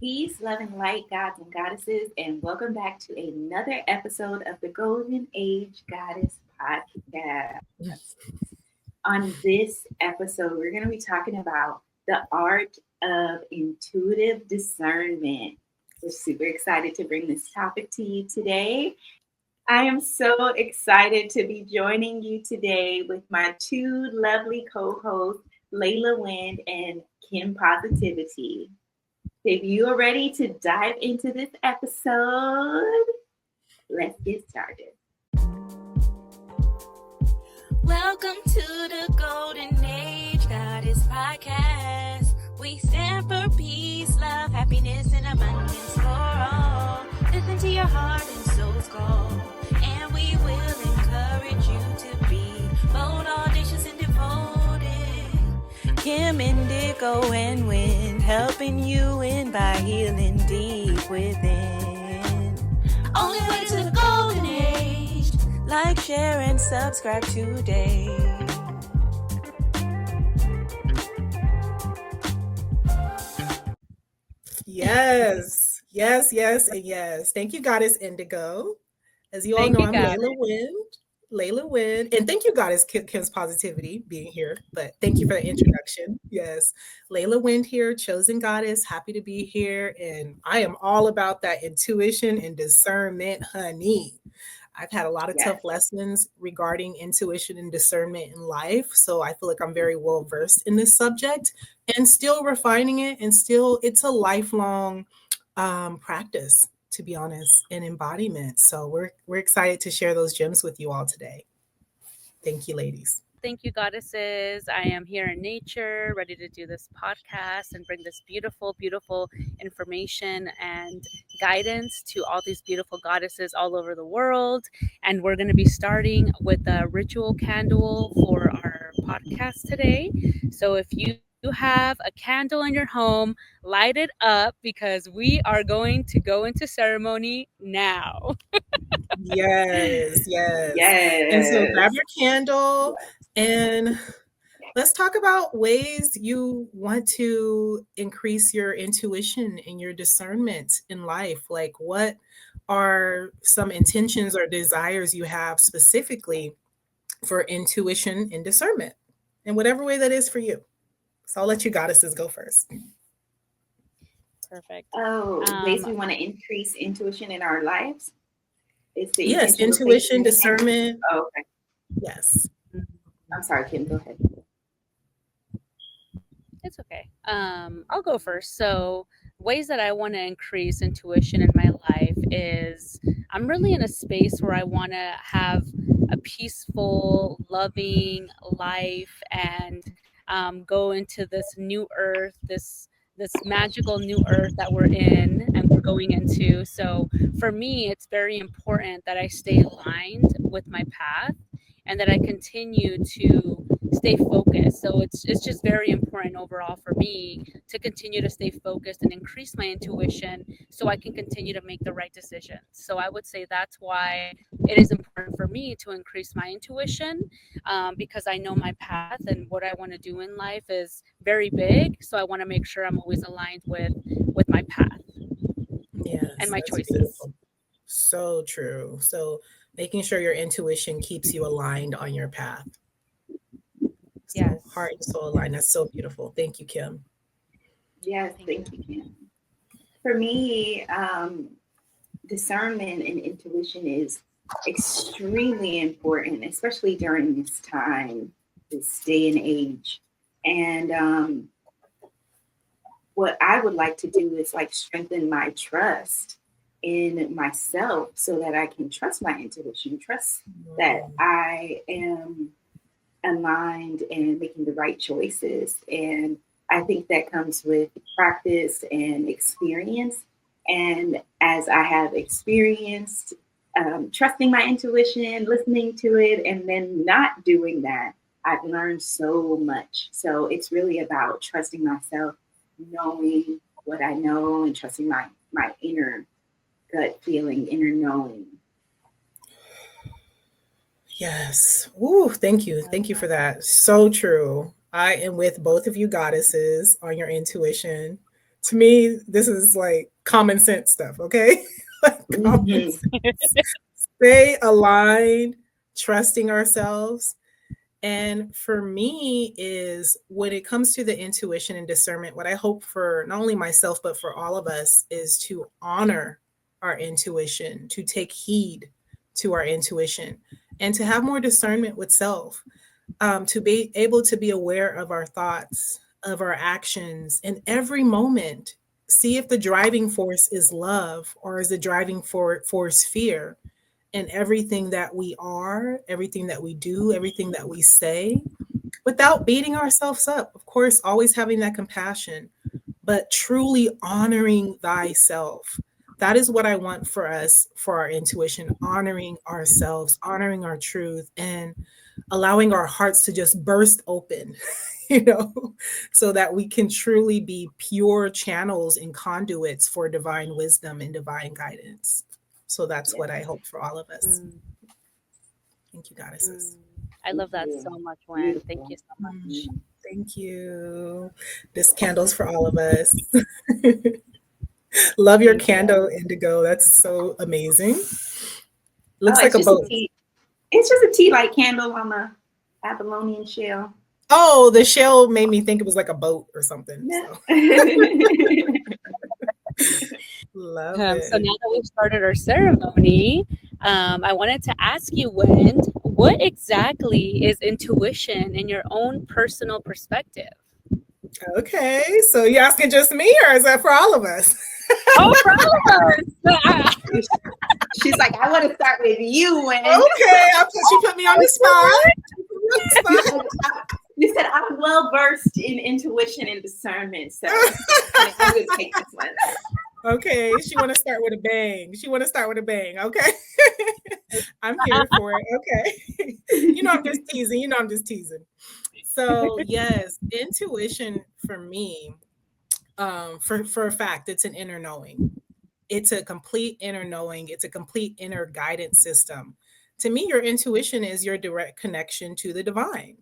Peace, love, and light, gods and goddesses, and welcome back to another episode of the Golden Age Goddess Podcast. On this episode, we're going to be talking about the art of intuitive discernment. We're super excited to bring this topic to you today. I am so excited to be joining you today with my two lovely co-hosts, Layla Wind and Kim Positivity. If you are ready to dive into this episode, let's get started. Welcome to the Golden Age Goddess Podcast. We stand for peace, love, happiness, and abundance for all. Listen to your heart and soul's call, and we will encourage you to be bold, audacious, and devoted. Kim, Indigo, and Wind, helping you win by healing deep within. Only way to the Golden Age. Like, share, and subscribe today. Yes, and yes. Thank you, Goddess Indigo. As you all know, I'm Layla Wind. And thank you, Goddess Kim's Positivity, being here. But thank you for the introduction. Yes, Layla Wind here, chosen goddess, happy to be here. And I am all about that intuition and discernment, honey. I've had a lot of tough lessons regarding intuition and discernment in life. So I feel like I'm very well versed in this subject and still refining it. And still, it's a lifelong practice, to be honest, and embodiment. So we're excited to share those gems with you all today. Thank you, ladies. Thank you, goddesses. I am here in nature, ready to do this podcast and bring this beautiful, beautiful information and guidance to all these beautiful goddesses all over the world. And we're going to be starting with a ritual candle for our podcast today. So if you have a candle in your home, light it up because we are going to go into ceremony now. Yes. And so grab your candle and let's talk about ways you want to increase your intuition and your discernment in life. Like, what are some intentions or desires you have specifically for intuition and discernment, in whatever way that is for you? So I'll let you goddesses go first. Perfect. Ways we want to increase intuition in our lives? Yes, intuition, discernment. Oh, okay. Yes. I'm sorry, Kim, go ahead. It's okay. I'll go first. So ways that I want to increase intuition in my life is I'm really in a space where I want to have a peaceful, loving life and go into this new earth, this magical new earth that we're in and we're going into. So for me, it's very important that I stay aligned with my path and that I continue to stay focused. So it's just very important overall for me to continue to stay focused and increase my intuition so I can continue to make the right decisions. So I would say that's why it is important for me to increase my intuition because I know my path and what I want to do in life is very big. So I want to make sure I'm always aligned with my path and my choices. Beautiful. So true. So making sure your intuition keeps you aligned on your path. So heart and soul aligned. That's so beautiful. Thank you, Kim. Yes, thank you, Kim. For me, discernment and intuition is extremely important, especially during this time, this day and age. And what I would like to do is like strengthen my trust in myself so that I can trust my intuition, trust that I am aligned and making the right choices. And I think that comes with practice and experience. And as I have experienced trusting my intuition, listening to it, and then not doing that, I've learned so much. So it's really about trusting myself, knowing what I know, and trusting my inner gut feeling, inner knowing. Yes. Ooh, thank you. Thank you for that. So true. I am with both of you goddesses on your intuition. To me, this is like common sense stuff, okay? Like common sense. Stay aligned, trusting ourselves. And for me is when it comes to the intuition and discernment, what I hope for not only myself, but for all of us is to honor our intuition, to take heed to our intuition, and to have more discernment with self, to be able to be aware of our thoughts, of our actions in every moment. See if the driving force is love or is the driving force fear in everything that we are, everything that we do, everything that we say, without beating ourselves up. Of course, always having that compassion, but truly honoring thyself. That is what I want for us, for our intuition, honoring ourselves, honoring our truth, and allowing our hearts to just burst open, so that we can truly be pure channels and conduits for divine wisdom and divine guidance. So that's what I hope for all of us. Thank you, goddesses. I love that so much, Wen. Thank you so much. Thank you. This candle's for all of us. Love your candle, Indigo. That's so amazing. Looks like a boat. It's just a tea light candle on the Babylonian shell. Oh, the shell made me think it was like a boat or something. Yeah. So. Love it. So now that we've started our ceremony, I wanted to ask you, Wen, what exactly is intuition in your own personal perspective? Okay, so you're asking just me, or is that for all of us? Oh, for all of us. She's like, I want to start with you, Wen. Okay, she put me on the spot. You said I'm well versed in intuition and discernment, so I'm going to take this one. Okay, she want to start with a bang. Okay, I'm here for it. Okay, I'm just teasing. So yes, intuition for me, for a fact, it's an inner knowing. It's a complete inner knowing. It's a complete inner guidance system. To me, your intuition is your direct connection to the divine.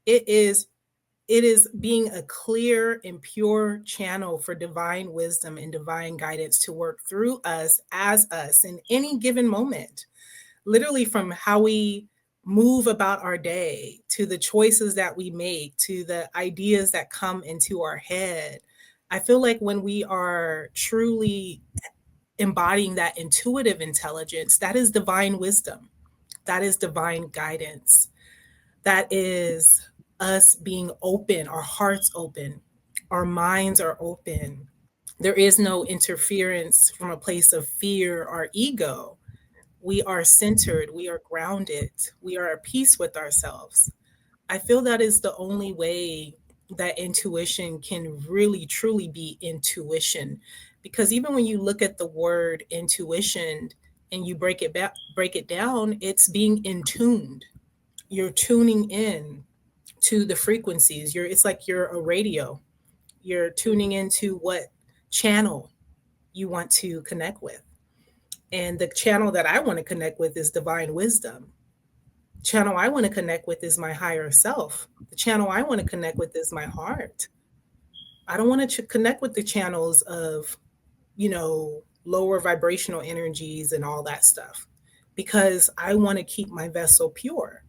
It is being a clear and pure channel for divine wisdom and divine guidance to work through us as us in any given moment. Literally from how we move about our day, to the choices that we make, to the ideas that come into our head. I feel like when we are truly embodying that intuitive intelligence, that is divine wisdom. That is divine guidance. That is us being open, our hearts open, our minds are open. There is no interference from a place of fear or ego. We are centered, we are grounded, we are at peace with ourselves. I feel that is the only way that intuition can really truly be intuition. Because even when you look at the word intuition and you break it down, it's being in tuned. You're tuning in to the frequencies. It's like you're a radio. You're tuning into what channel you want to connect with. And the channel that I want to connect with is divine wisdom. Channel I want to connect with is my higher self. The channel I want to connect with is my heart. I don't want to connect with the channels of, lower vibrational energies and all that stuff, because I want to keep my vessel pure.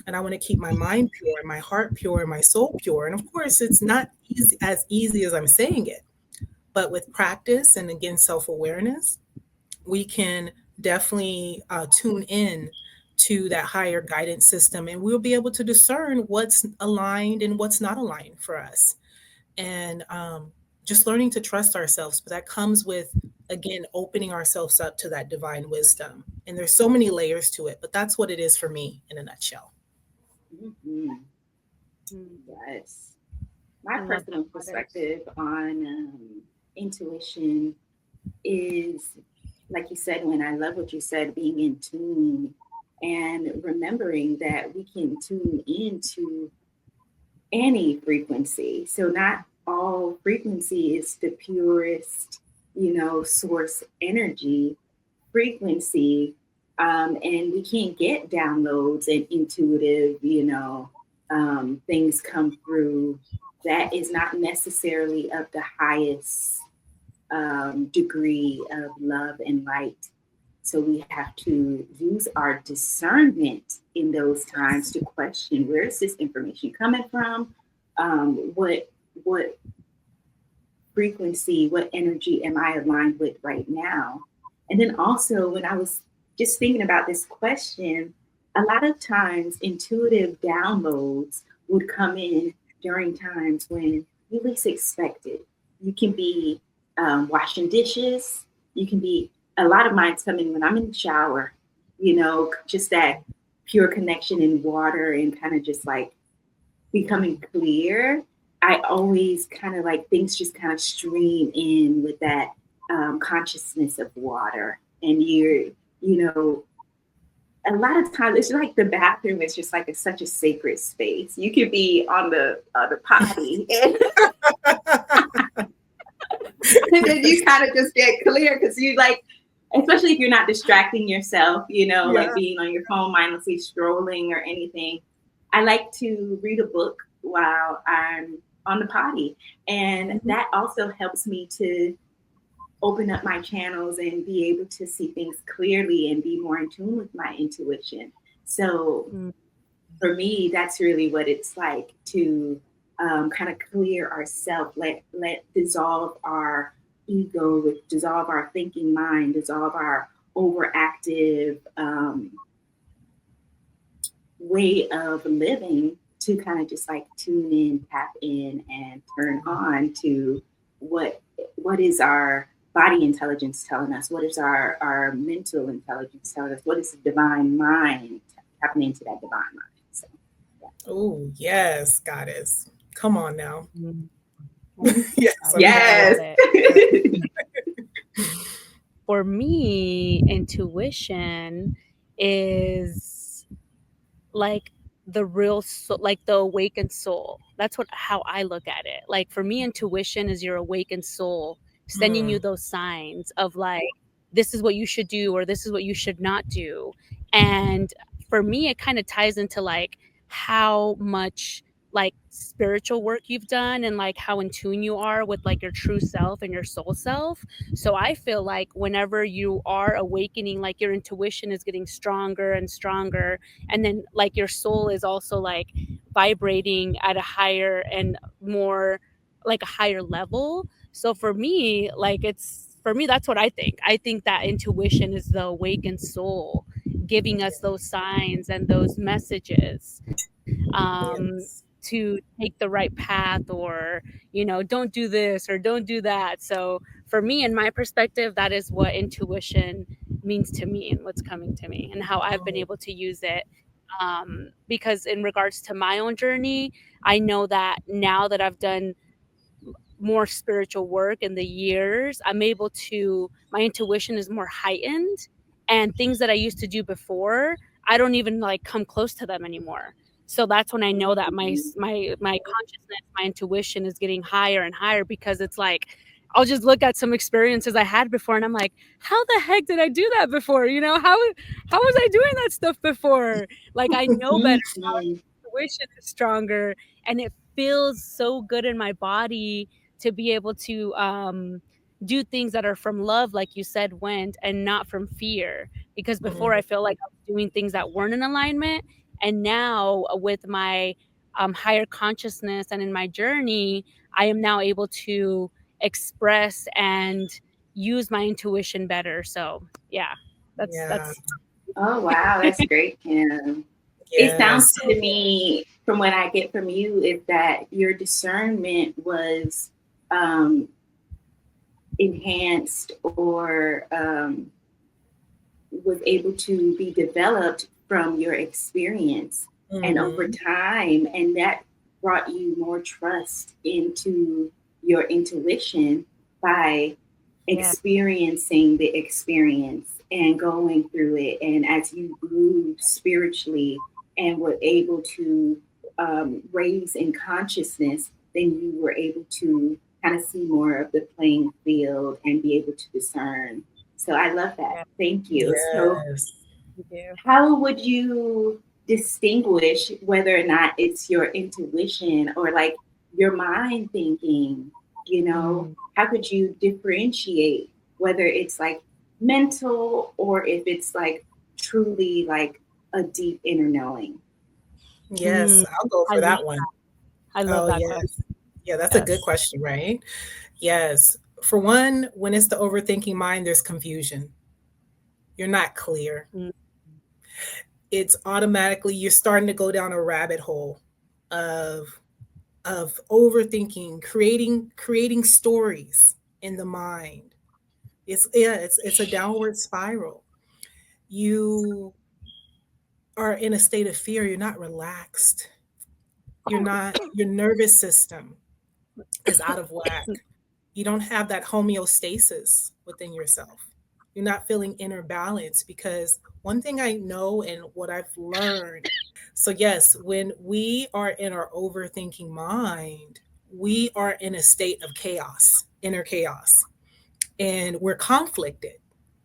And I want to keep my mind pure and my heart pure and my soul pure. And of course, it's not as easy as I'm saying it. But with practice and again, self-awareness, we can definitely tune in to that higher guidance system, and we'll be able to discern what's aligned and what's not aligned for us. And just learning to trust ourselves. But that comes with, again, opening ourselves up to that divine wisdom. And there's so many layers to it, but that's what it is for me in a nutshell. Mm-hmm. Yes. My personal perspective on intuition is, like you said, when I love what you said, being in tune and remembering that we can tune into any frequency. So not all frequency is the purest, source energy frequency. And we can't get downloads and intuitive, things come through that is not necessarily of the highest degree of love and light. So we have to use our discernment in those times to question, where is this information coming from? What frequency, what energy am I aligned with right now? And then also, when I was just thinking about this question, a lot of times intuitive downloads would come in during times when you least expect it. You can be washing dishes. You can be, a lot of mine's coming when I'm in the shower, just that pure connection in water and kind of just like becoming clear. I always kind of like things just kind of stream in with that consciousness of water. And a lot of times it's like the bathroom is just like such a sacred space. You could be on the potty and then you kind of just get clear because you like, especially if you're not distracting yourself, like being on your phone mindlessly scrolling or anything. I like to read a book while I'm on the potty. And that also helps me to open up my channels and be able to see things clearly and be more in tune with my intuition. So for me, that's really what it's like to kind of clear ourselves, let dissolve our ego, dissolve our thinking mind, dissolve our overactive way of living, to kind of just like tune in, tap in, and turn on to what is our body intelligence telling us, what is our mental intelligence telling us, what is the divine mind, tapping into that divine mind. So, Oh, yes, goddess. Come on now. Yes. For me, intuition is like the real soul, like the awakened soul. That's how I look at it. Like for me, intuition is your awakened soul sending you those signs of like, this is what you should do, or this is what you should not do. And for me, it kind of ties into like how much like spiritual work you've done and like how in tune you are with like your true self and your soul self. So I feel like whenever you are awakening, like your intuition is getting stronger and stronger, and then like your soul is also like vibrating at a higher and more like a higher level. So for me, like that's what I think that intuition is the awakened soul giving us those signs and those messages to take the right path, or don't do this or don't do that. So for me, in my perspective, that is what intuition means to me and what's coming to me and how I've been able to use it. Because in regards to my own journey, I know that now that I've done more spiritual work in the years, I'm able to, my intuition is more heightened, and things that I used to do before, I don't even like come close to them anymore. So that's when I know that my consciousness, my intuition is getting higher and higher, because it's like I'll just look at some experiences I had before and I'm like, how the heck did I do that before? How was I doing that stuff before? Like I know better now. Intuition is stronger, and it feels so good in my body to be able to do things that are from love, like you said, Went, and not from fear. Because before I feel like I was doing things that weren't in alignment. And now with my higher consciousness and in my journey, I am now able to express and use my intuition better. So yeah, that's Oh wow, that's great, Kim. It sounds to me, from what I get from you, is that your discernment was enhanced or was able to be developed from your experience and over time, and that brought you more trust into your intuition by experiencing the experience and going through it. And as you grew spiritually and were able to raise in consciousness, then you were able to kind of see more of the playing field and be able to discern. So I love that. Thank you. Yes. So how would you distinguish whether or not it's your intuition or like your mind thinking You know, how could you differentiate whether it's like mental or if it's like truly like a deep inner knowing? Yes, I'll go I for love that one. I love Oh, that question. yes. Yeah, that's a good Yes. question, right? Yes. For one, when it's the overthinking mind, there's confusion. You're not clear. Mm, It's automatically you're starting to go down a rabbit hole of overthinking, creating stories in the mind. It's a downward spiral. You are in a state of fear, you're not relaxed. Your nervous system is out of whack. You don't have that homeostasis within yourself. You're not feeling inner balance because one thing I know and what I've learned. So, yes, when we are in our overthinking mind, we are in a state of chaos, inner chaos, and we're conflicted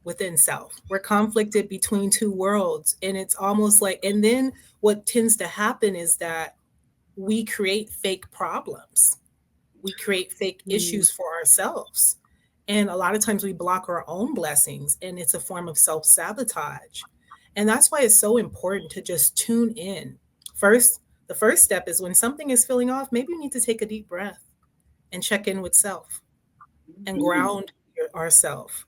within self. We're conflicted between two worlds. And it's almost like, and then what tends to happen is that we create fake problems, we create fake mm, issues for ourselves. And a lot of times we block our own blessings, and it's a form of self sabotage. And that's why it's so important to just tune in. First, the first step is when something is feeling off, maybe you need to take a deep breath and check in with self and Mhm. ground ourselves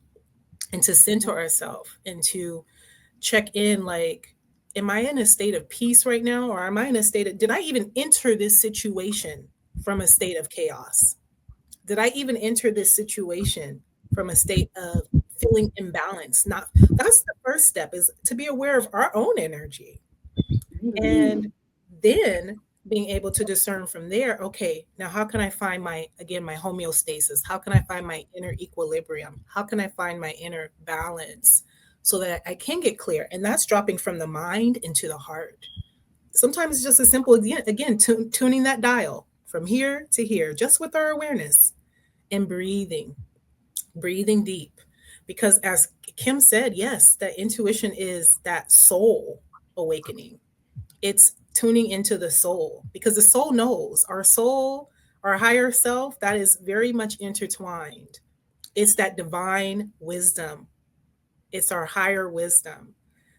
and to center ourselves and to check in like, am I in a state of peace right now? Or am I in a state of, did I even enter this situation from a state of chaos? Did I even enter this situation from a state of feeling imbalanced? Not, that's the first step, is to be aware of our own energy. And Mhm. then being able to discern from there, okay, now how can I find my, again, my homeostasis? How can I find my inner equilibrium? How can I find my inner balance so that I can get clear? And that's dropping from the mind into the heart. Sometimes it's just as simple, again, tuning that dial from here to here, just with our awareness and breathing deep. Because as Kim said, yes, that intuition is that soul awakening. It's tuning into the soul because the soul knows, our soul, our higher self, that is very much intertwined. It's that divine wisdom, it's our higher wisdom.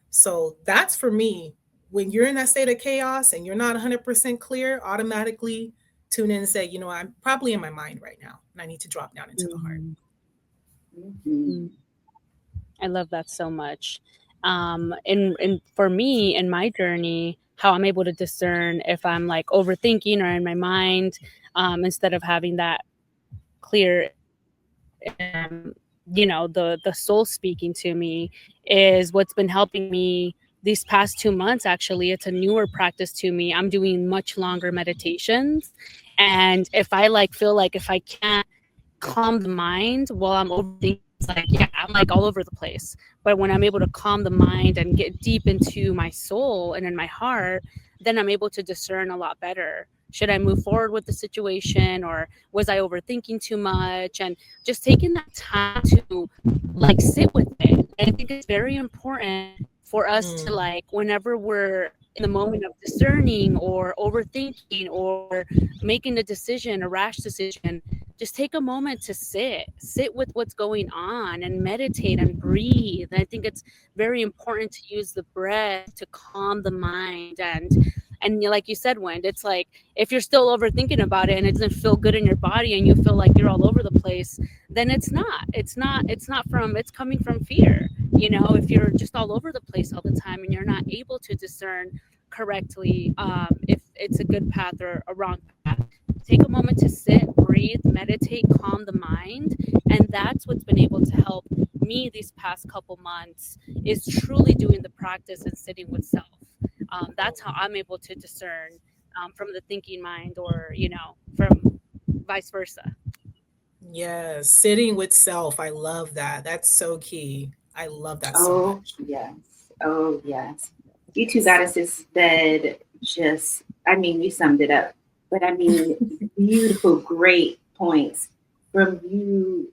So that's for me. When you're in that state of chaos and you're not 100% clear, automatically tune in and say, you know, I'm probably in my mind right now and I need to drop down into the heart. mm, Mhm. mm. I love that so much. And for me in my journey, how I'm able to discern if I'm like overthinking or in my mind, instead of having that clear, the soul speaking to me, is what's been helping me these past 2 months. Actually, it's a newer practice to me. I'm doing much longer meditations, and if I like feel like if I can't calm the mind while I'm overthinking, it's like, yeah, I'm like all over the place. But when I'm able to calm the mind and get deep into my soul and in my heart, then I'm able to discern a lot better. Should I move forward with the situation, or was I overthinking too much? And just taking that time to like sit with it. And I think it's very important for us to, Mm, like, whenever we're in the moment of discerning or overthinking or making a decision, a rash decision, just take a moment to sit with what's going on and meditate and breathe. I think it's very important to use the breath to calm the mind. And like you said, Wind, it's like if you're still overthinking about it and it doesn't feel good in your body and you feel like you're all over the place, then it's coming from fear. If you're just all over the place all the time and you're not able to discern correctly, if it's a good path or a wrong path, take a moment to sit, breathe, meditate, calm the mind. And that's what's been able to help me these past couple months, is truly doing the practice and sitting with self. That's how I'm able to discern, from the thinking mind, or from vice versa. yes, sitting with self. I love that. That's so key. I love that so Oh, much. yes. Oh, yes. You two goddesses said just, I mean, you summed it up, but I mean, beautiful, great points from you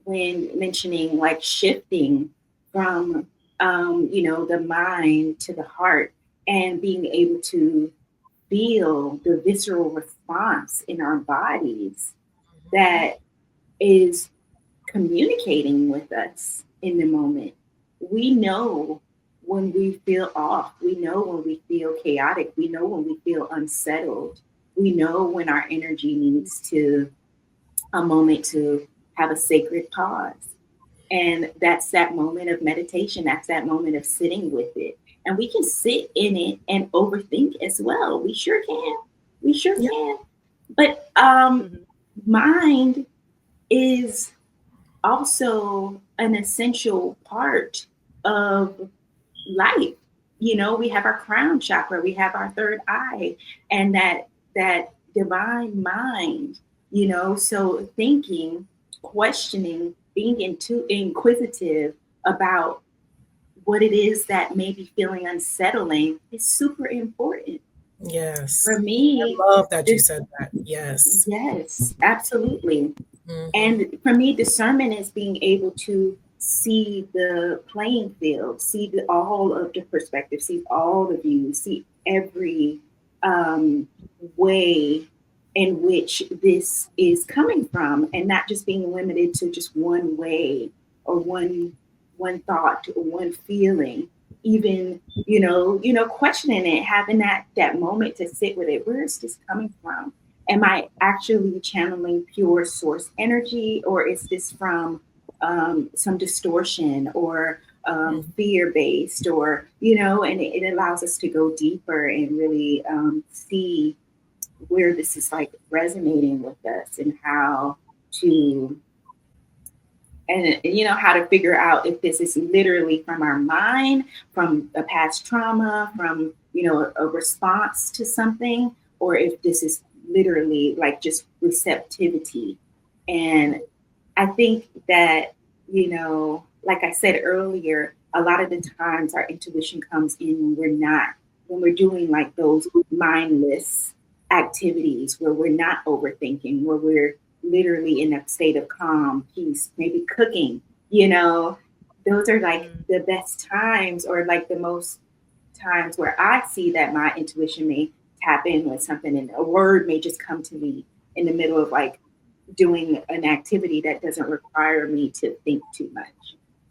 when mentioning like shifting from, the mind to the heart and being able to feel the visceral response in our bodies that is communicating with us in the moment. We know when we feel off. We know when we feel chaotic. We know when we feel unsettled. We know when our energy needs to a moment to have a sacred pause. And that's that moment of meditation. That's that moment of sitting with it. And we can sit in it and overthink as well. We sure can. We sure Yeah. can. But mind is also an essential part of life. You know, we have our crown chakra, we have our third eye, and that divine mind, you know, so thinking, questioning, being inquisitive about what it is that may be feeling unsettling is super important. Yes. For I me, love that you this, said that. Yes. yes, absolutely. Mm-hmm. And for me, discernment is being able to see the playing field, see all of the perspectives, see all the views, see every um, way in which this is coming from, and not just being limited to just one way or one thought or one feeling. Even questioning it, having that moment to sit with it. Where is this coming from? Am I actually channeling pure source energy, or is this from some distortion or fear based, or and it allows us to go deeper and really see where this is like resonating with us, and how to how to figure out if this is literally from our mind, from a past trauma, from a response to something, or if this is literally like just receptivity. And I think that, like I said earlier, a lot of the times our intuition comes in when we're doing like those mindless activities where we're not overthinking, where we're literally in a state of calm, peace, maybe cooking, those are like the best times, or like the most times where I see that my intuition may tap in with something, and a word may just come to me in the middle of like doing an activity that doesn't require me to think too much.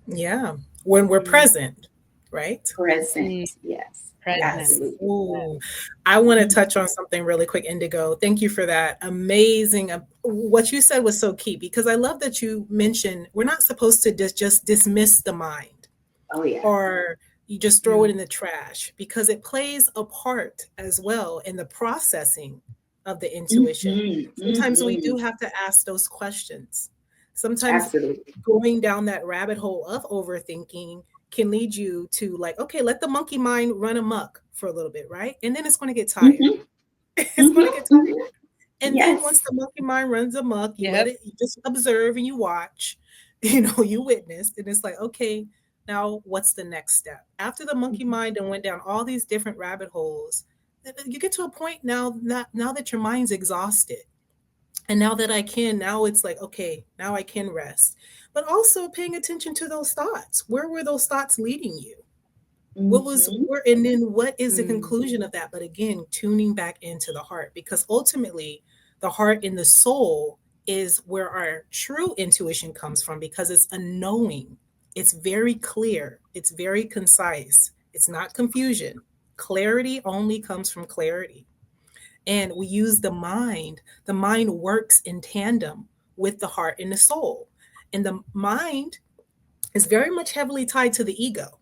Yeah. When we're present, right? Present, yes, Yes. absolutely. Ooh. I want to touch on something really quick, Indigo. Thank you for that. Amazing. What you said was so key, because I love that you mentioned we're not supposed to just dismiss the mind, Oh yeah. or you just throw it in the trash, because it plays a part as well in the processing of the intuition. Sometimes we do have to ask those questions. Sometimes Absolutely. going down that rabbit hole of overthinking can lead you to like, okay, let the monkey mind run amok for a little bit, right? And then it's going to get tired. It's going to get tired. And then once Yes. the monkey mind runs amok, you let it, you just observe and you watch, you witness, and it's like, okay, now what's the next step? After the monkey mind and went down all these different rabbit holes, you get to a point now that your mind's exhausted. And now that now it's like, okay, now I can rest. But also paying attention to those thoughts. Where were those thoughts leading you? And then what is the conclusion of that? But again, tuning back into the heart, because ultimately the heart and the soul is where our true intuition comes from, because it's a knowing. It's very clear. It's very concise. It's not confusion. Clarity only comes from clarity. And we use the mind. The mind works in tandem with the heart and the soul. And the mind is very much heavily tied to the ego.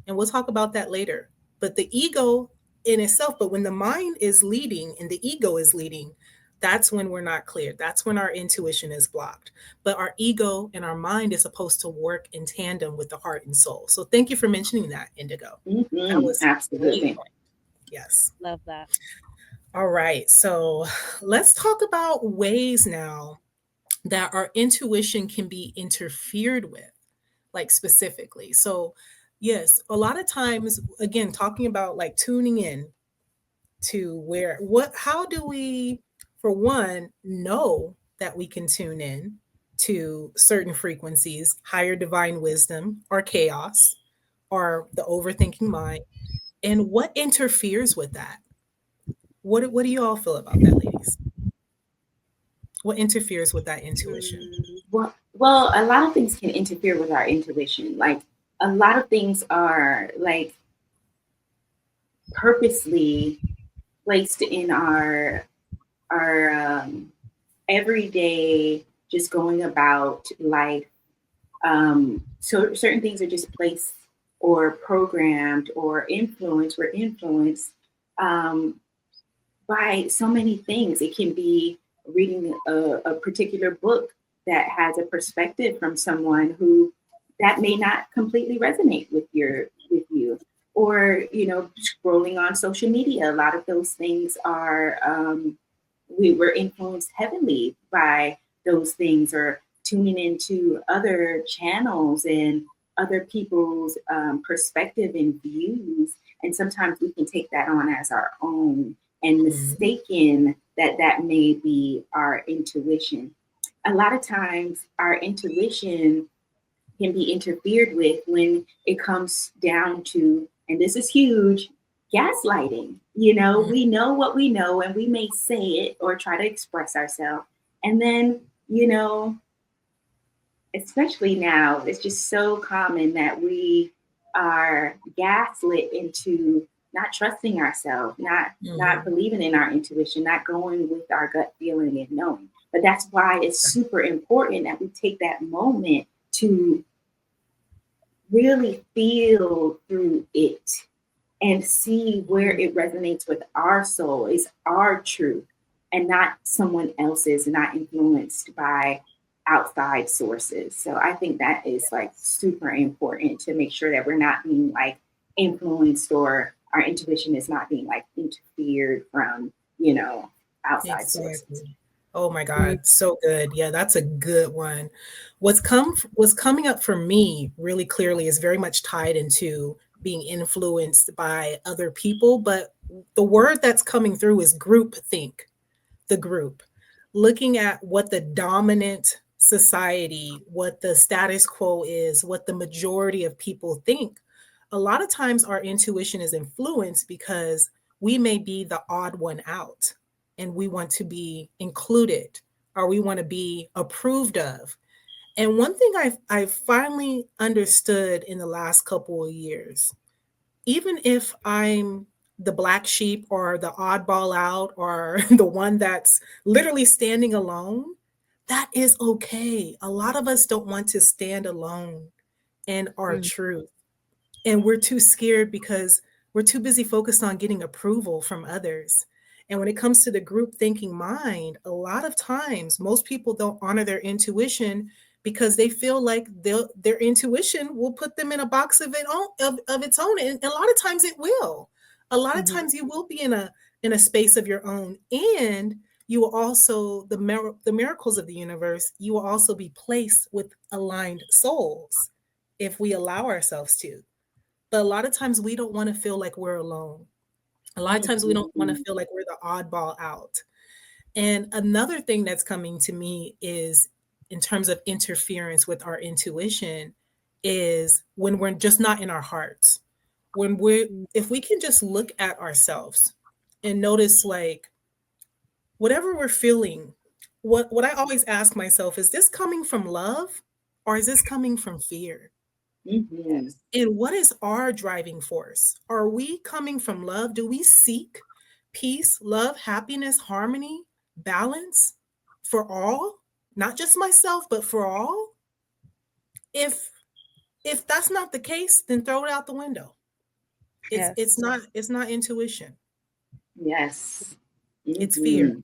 And we'll talk about that later. But the ego in itself, but when the mind is leading and the ego is leading, that's when we're not clear. That's when our intuition is blocked. But our ego and our mind is supposed to work in tandem with the heart and soul. So thank you for mentioning that, Indigo. That was Absolutely. yes. Love that. All right. So let's talk about ways now that our intuition can be interfered with, like specifically. So, yes, a lot of times, again, talking about like tuning in to how do we, for one, know that we can tune in to certain frequencies, higher divine wisdom or chaos or the overthinking mind, and what interferes with that? What do you all feel about that, ladies? What interferes with that intuition? Well, a lot of things can interfere with our intuition. Like a lot of things are like purposely placed in our everyday, just going about life. So certain things are just placed or programmed or influenced. We're influenced by so many things. It can be reading a particular book that has a perspective from someone who that may not completely resonate with you, or scrolling on social media. A lot of those things are we were influenced heavily by those things, or tuning into other channels and other people's perspective and views, and sometimes we can take that on as our own and mistaken that may be our intuition. A lot of times our intuition can be interfered with when it comes down to, and this is huge, gaslighting. We know what we know, and we may say it or try to express ourselves. And then, especially now, it's just so common that we are gaslit into not trusting ourselves, not believing in our intuition, not going with our gut feeling and knowing. But that's why it's super important that we take that moment to really feel through it and see where it resonates with our soul, is our truth, and not someone else's, not influenced by outside sources. So I think that is like super important to make sure that we're not being like influenced, or our intuition is not being like interfered from, outside sources. Oh my God, so good. Yeah, that's a good one. What's coming up for me really clearly is very much tied into being influenced by other people, but the word that's coming through is group think. The group, looking at what the dominant society, what the status quo is, what the majority of people think. A lot of times our intuition is influenced because we may be the odd one out, and we want to be included, or we want to be approved of. And one thing I've finally understood in the last couple of years, even if I'm the black sheep or the oddball out or the one that's literally standing alone, that is okay. A lot of us don't want to stand alone in our truth. And we're too scared because we're too busy focused on getting approval from others. And when it comes to the group thinking mind, a lot of times most people don't honor their intuition because they feel like their intuition will put them in a box of its own. And a lot of times it will. A lot of times you will be in a space of your own, and you will also, the miracles of the universe, you will also be placed with aligned souls if we allow ourselves to. But a lot of times we don't want to feel like we're alone. A lot of times we don't want to feel like we're the oddball out. And another thing that's coming to me is, in terms of interference with our intuition, is when we're just not in our hearts. If we can just look at ourselves and notice, like, whatever we're feeling, what I always ask myself, is this coming from love or is this coming from fear? And what is our driving force? Are we coming from love? Do we seek peace, love, happiness, harmony, balance for all? Not just myself, but for all? If that's not the case, then throw it out the window. It's not intuition. Yes. It's fear.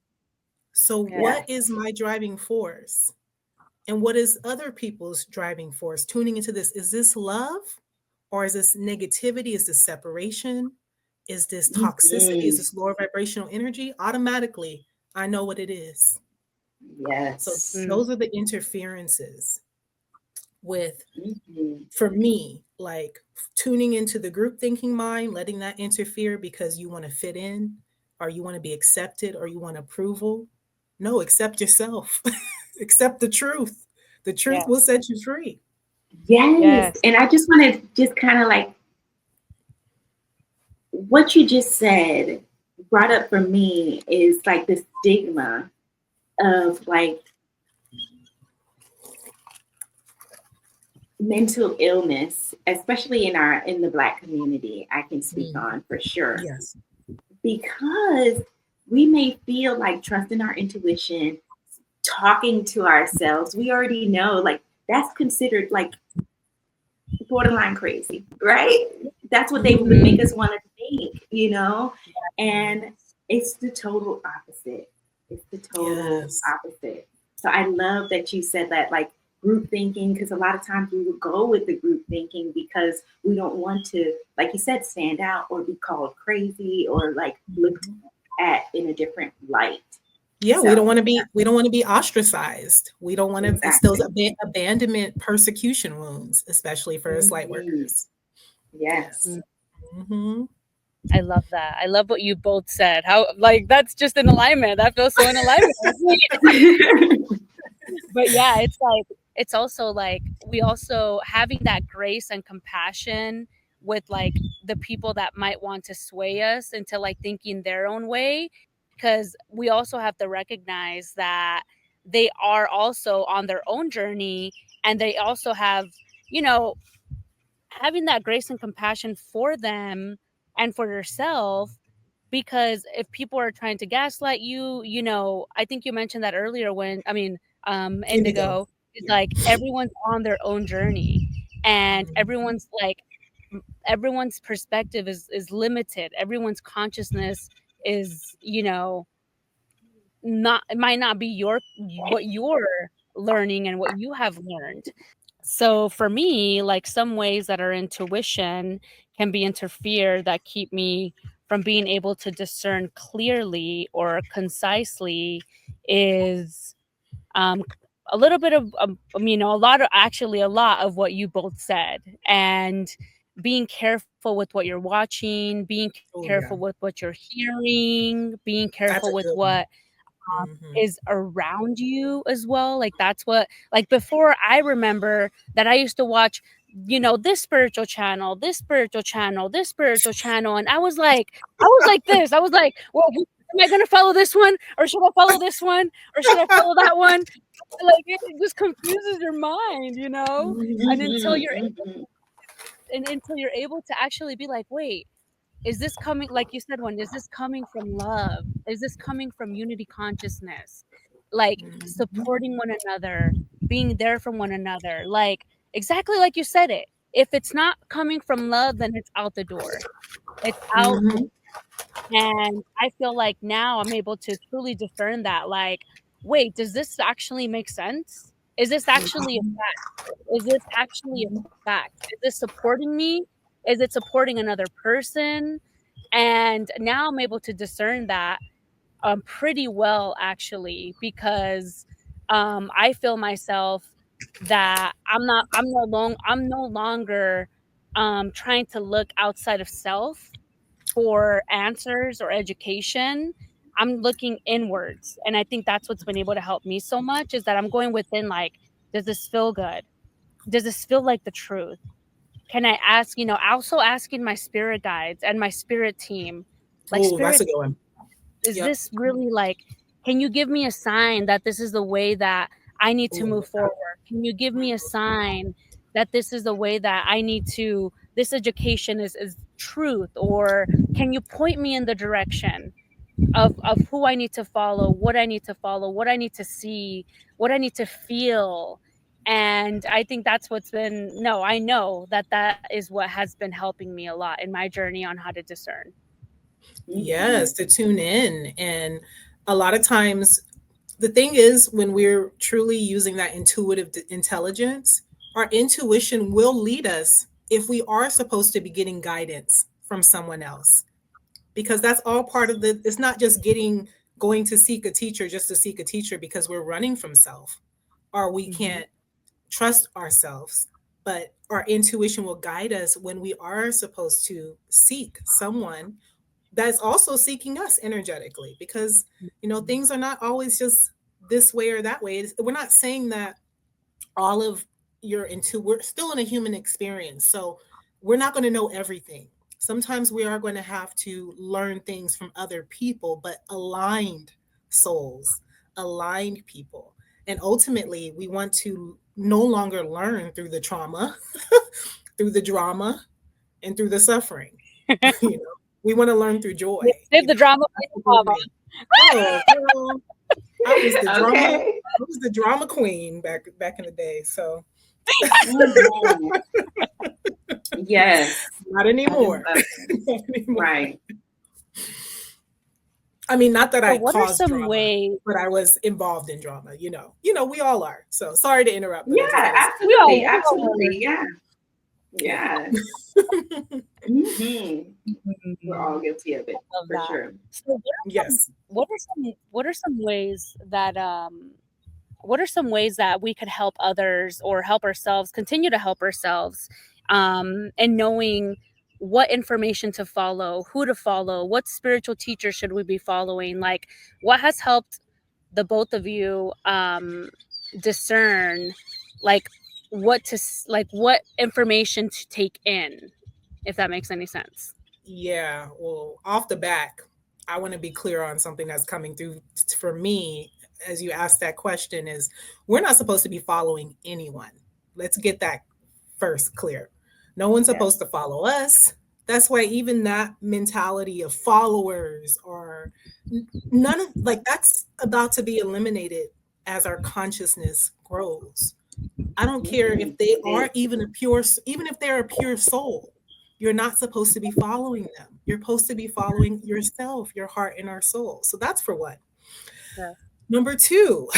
So what is my driving force? And what is other people's driving force? Tuning into this, is this love or is this negativity? Is this separation? Is this toxicity? Is this lower vibrational energy? Automatically, I know what it is. Yes. So those are the interferences with, for me, like tuning into the group thinking mind, letting that interfere because you want to fit in, or you want to be accepted, or you want approval. No, accept yourself. Accept the truth. The truth will set you free. Yes. And I just want to just kind of like, what you just said brought up for me is like the stigma of like mental illness, especially in the Black community, I can speak on for sure. Yes. Because we may feel like trusting our intuition, talking to ourselves, we already know like that's considered like borderline crazy, right? That's what they would make us want to think, you know? And it's the total opposite. It's the total opposite. So I love that you said that, like group thinking, because a lot of times we will go with the group thinking because we don't want to, like you said, stand out or be called crazy or like looked at in a different light. Yeah, we don't want to be ostracized. We don't want to, it's those abandonment persecution wounds, especially for us light workers. Yes. Mm-hmm. I love that. I love what you both said. How, like, that's just in alignment. That feels so in alignment. But yeah, it's like, it's also like we also having that grace and compassion with like the people that might want to sway us into like thinking their own way, because we also have to recognize that they are also on their own journey, and they also have, you know, having that grace and compassion for them and for yourself. Because if people are trying to gaslight you, you know, I think you mentioned that earlier when, I mean, Indigo, is like everyone's on their own journey, and everyone's like, everyone's perspective is limited. Everyone's consciousness is, you know, not, it might not be your, what you're learning and what you have learned. So for me, like some ways that our intuition can be interfered that keep me from being able to discern clearly or concisely is a little bit of, you know, a lot of, actually a lot of what you both said, and being careful with what you're watching, being careful with what you're hearing, being careful with what is around you as well. Like that's what, like before, I remember that I used to watch, you know, this spiritual channel, this spiritual channel, this spiritual channel, and I was like this, I was like, well, am I gonna follow this one, or should I follow this one, or should I follow that one? Like it just confuses your mind, you know. And until you're until you're able to actually be like, wait, is this coming, like you said, one, is this coming from love, is this coming from unity consciousness, like supporting one another, being there for one another, like exactly like you said it. If it's not coming from love, then it's out the door, it's out. And I feel like now I'm able to truly discern that, like, wait, does this actually make sense? Is this actually a fact? Is this actually a fact? Is this supporting me? Is it supporting another person? And now I'm able to discern that pretty well, actually, because I feel myself that I'm no longer trying to look outside of self for answers or education. I'm looking inwards. And I think that's what's been able to help me so much, is that I'm going within, like, does this feel good? Does this feel like the truth? Can I ask, you know, also asking my spirit guides and my spirit team, like, spirit, that's a good one. Is this really, like, can you give me a sign that this is the way that I need to move forward? Can you give me a sign that this is the way that I need to, this education is truth? Or can you point me in the direction of who I need to follow, what I need to follow, what I need to see, what I need to feel? And I think that's what's been, no, I know that that is what has been helping me a lot in my journey on how to discern. Yes, to tune in. And a lot of times, the thing is, when we're truly using that intuitive intelligence, our intuition will lead us if we are supposed to be getting guidance from someone else. Because that's all part of the, it's not just going to seek a teacher just to seek a teacher because we're running from self or we can't trust ourselves. But our intuition will guide us when we are supposed to seek someone that's also seeking us energetically, because you know things are not always just this way or that way. We're not saying that all of we're still in a human experience, so we're not going to know everything. Sometimes we are going to have to learn things from other people, but aligned souls, aligned people. And ultimately, we want to no longer learn through the trauma, through the drama, and through the suffering. You know, we want to learn through joy. Save the drama. Oh, girl, I was the drama. Okay. I was the drama queen back in the day. So Mhm. Yes. not anymore. I Not anymore. Right. I mean, not that So I what are caused some drama, ways? but I was involved in drama. You know, we all are. So sorry to interrupt, but I just Yeah, had to. absolutely. We all Absolutely. Yeah. Yeah. Yeah. hmm We're all guilty of it love for that. sure. So Yes. what are some ways that we could help others or help ourselves, continue to help ourselves, and knowing what information to follow, who to follow, what spiritual teacher should we be following? Like, what has helped the both of you discern, like what information to take in, if that makes any sense? Yeah. Well, off the back, I want to be clear on something that's coming through for me as you ask that question is we're not supposed to be following anyone. Let's get that first clear. No one's supposed to follow us. That's why even that mentality of followers or none of like that's about to be eliminated as our consciousness grows. I don't care if they are even if they're a pure soul. You're not supposed to be following them. You're supposed to be following yourself, your heart, and our soul. So that's for one. Yeah. Number two.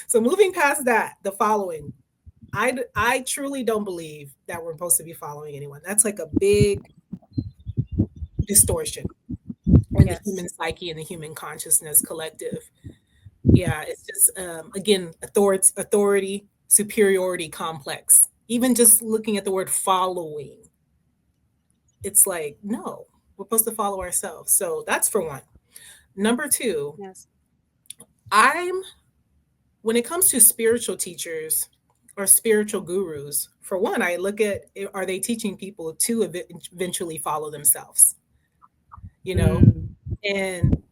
So moving past that, the following. I truly don't believe that we're supposed to be following anyone. That's like a big distortion in the Yes. human psyche and the human consciousness collective. Yeah, it's just again authority, superiority complex. Even just looking at the word following, it's like no, we're supposed to follow ourselves. So that's for one. Number two, Yes. I'm when it comes to spiritual teachers or spiritual gurus, for one, I look at are they teaching people to eventually follow themselves, you know, and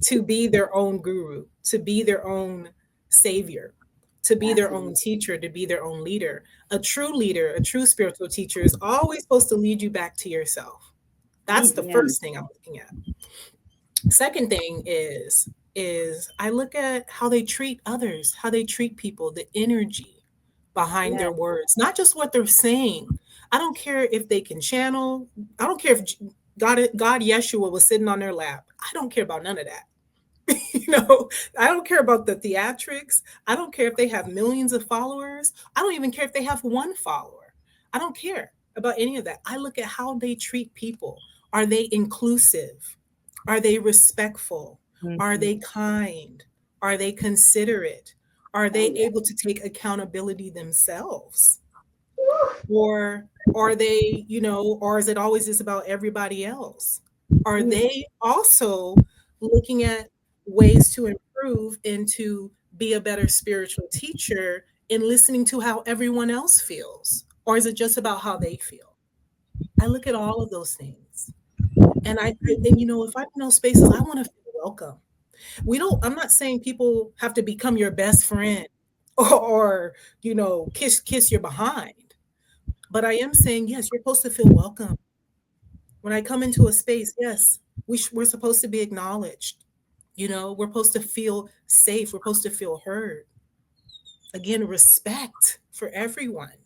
to be their own guru, to be their own savior, to be their own teacher, to be their own leader. A true leader, a true spiritual teacher is always supposed to lead you back to yourself. That's the first thing I'm looking at. Second thing is I look at how they treat others, how they treat people, the energy behind their words, not just what they're saying. I don't care if they can channel. I don't care if God Yeshua was sitting on their lap. I don't care about none of that. You know, I don't care about the theatrics. I don't care if they have millions of followers. I don't even care if they have one follower. I don't care about any of that. I look at how they treat people. Are they inclusive? Are they respectful? Are they kind? Are they considerate? Are they able to take accountability themselves? Or are they, or is it always just about everybody else? Are they also looking at ways to improve and to be a better spiritual teacher in listening to how everyone else feels? Or is it just about how they feel? I look at all of those things. And if I'm in those spaces, I want to feel welcome. I'm not saying people have to become your best friend or kiss your behind. But I am saying, yes, you're supposed to feel welcome. When I come into a space, yes, we're supposed to be acknowledged. We're supposed to feel safe. We're supposed to feel heard. Again, respect for everyone.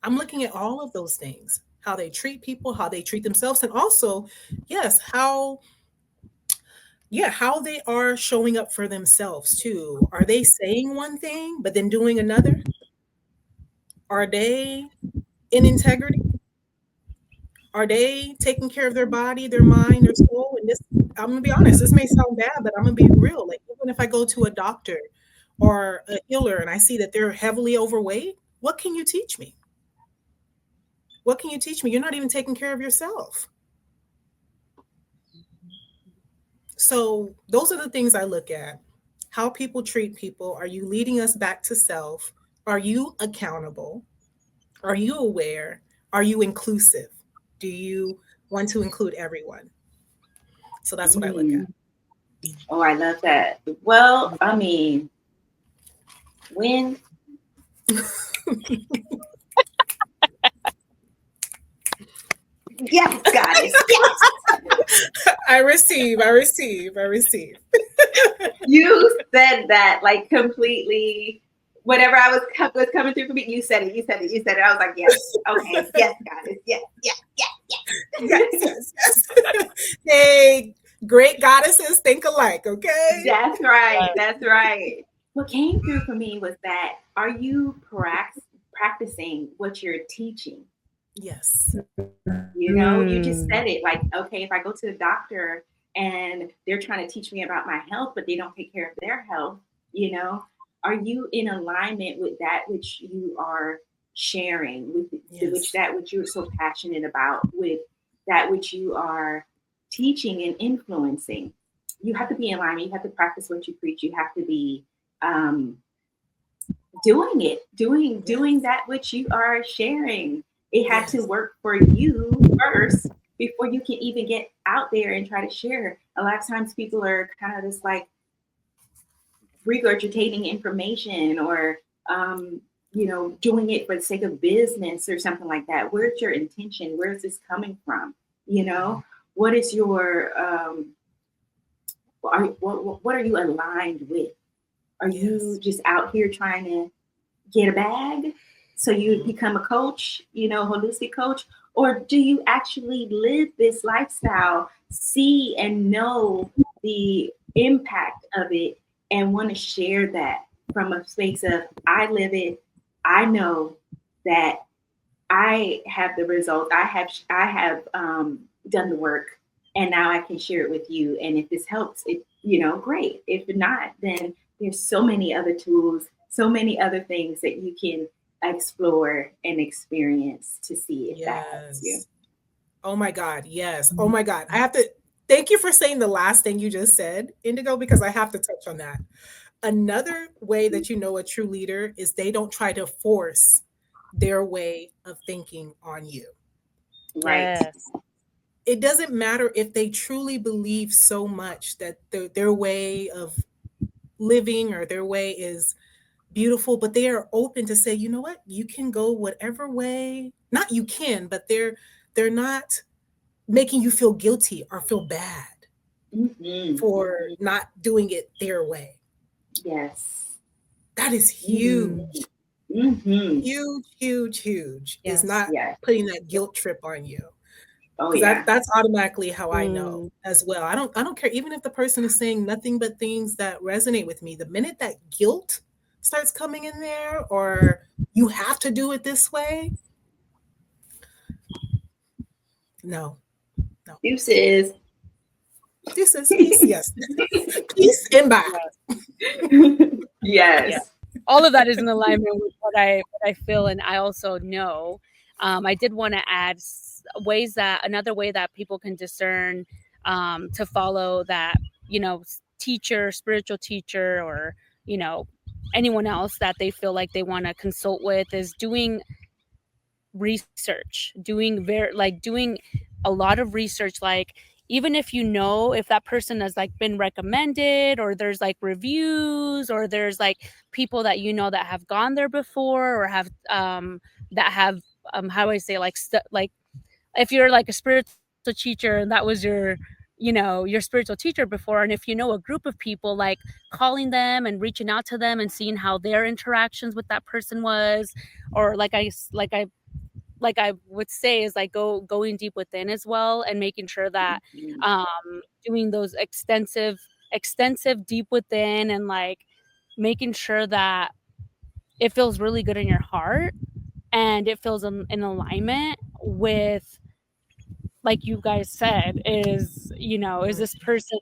I'm looking at all of those things, how they treat people, how they treat themselves, and also, yes, how they are showing up for themselves too. Are they saying one thing, but then doing another? Are they in integrity? Are they taking care of their body, their mind, their soul? And this, I'm gonna be honest, this may sound bad, but I'm gonna be real. Like even if I go to a doctor or a healer and I see that they're heavily overweight, what can you teach me? What can you teach me? You're not even taking care of yourself. So those are the things I look at. How people treat people. Are you leading us back to self? Are you accountable? Are you aware? Are you inclusive? Do you want to include everyone? So that's what I look at. Oh, I love that. Well, I mean, when yes, goddess, yes. I receive. You said that like completely. Whatever I was coming through for me, you said it. I was like, yes, okay, yes, goddess, yes, yes, Yes. Hey, great goddesses think alike, okay? That's right. That's right. What came through for me was that are you practicing what you're teaching? Yes. You know, you just said it like, okay, if I go to the doctor and they're trying to teach me about my health, but they don't take care of their health, you know, are you in alignment with that which you are sharing, with which that which you're so passionate about, with that which you are teaching and influencing? You have to be in alignment. You have to practice what you preach. You have to be um, doing that which you are sharing. It had to work for you first before you can even get out there and try to share. A lot of times people are kind of just like regurgitating information or doing it for the sake of business or something like that. Where's your intention? Where's this coming from? What is your what are you aligned with? Are you just out here trying to get a bag so you become a coach, holistic coach? Or do you actually live this lifestyle, see and know the impact of it, and want to share that from a space of I live it, I know that I have the result, I have done the work, and now I can share it with you. And if this helps, it great. If not, then there's so many other tools, so many other things that you can explore and experience to see if that helps you. Oh my God, yes. Oh my God. I have to thank you for saying the last thing you just said, Indigo, because I have to touch on that. Another way that you know a true leader is they don't try to force their way of thinking on you. Right. Yes. It doesn't matter if they truly believe so much that their way of living or their way is beautiful, but they are open to say, you know what, you can go whatever way. Not you can, but they're not making you feel guilty or feel bad for not doing it their way. Yes. That is huge. Huge. Yes. Is not putting that guilt trip on you. Oh yeah. That's automatically how I know as well. I don't care, even if the person is saying nothing but things that resonate with me. The minute that guilt starts coming in there, or you have to do it this way. No. Deuces. Peace, yes. Peace and bye. Yes. All of that is in alignment with what I feel, and I also know. I did want to add another way that people can discern to follow that, teacher, spiritual teacher, or anyone else that they feel like they want to consult with, is doing research, doing a lot of research. Like, even if if that person has like been recommended, or there's like reviews, or there's like people that that have gone there before, or have that have how do I say, like like if you're like a spiritual teacher and that was your your spiritual teacher before, and if a group of people, like calling them and reaching out to them and seeing how their interactions with that person was, or like I would say, is like going deep within as well, and making sure that doing those extensive deep within, and like making sure that it feels really good in your heart, and it feels in alignment with, like you guys said, is is this person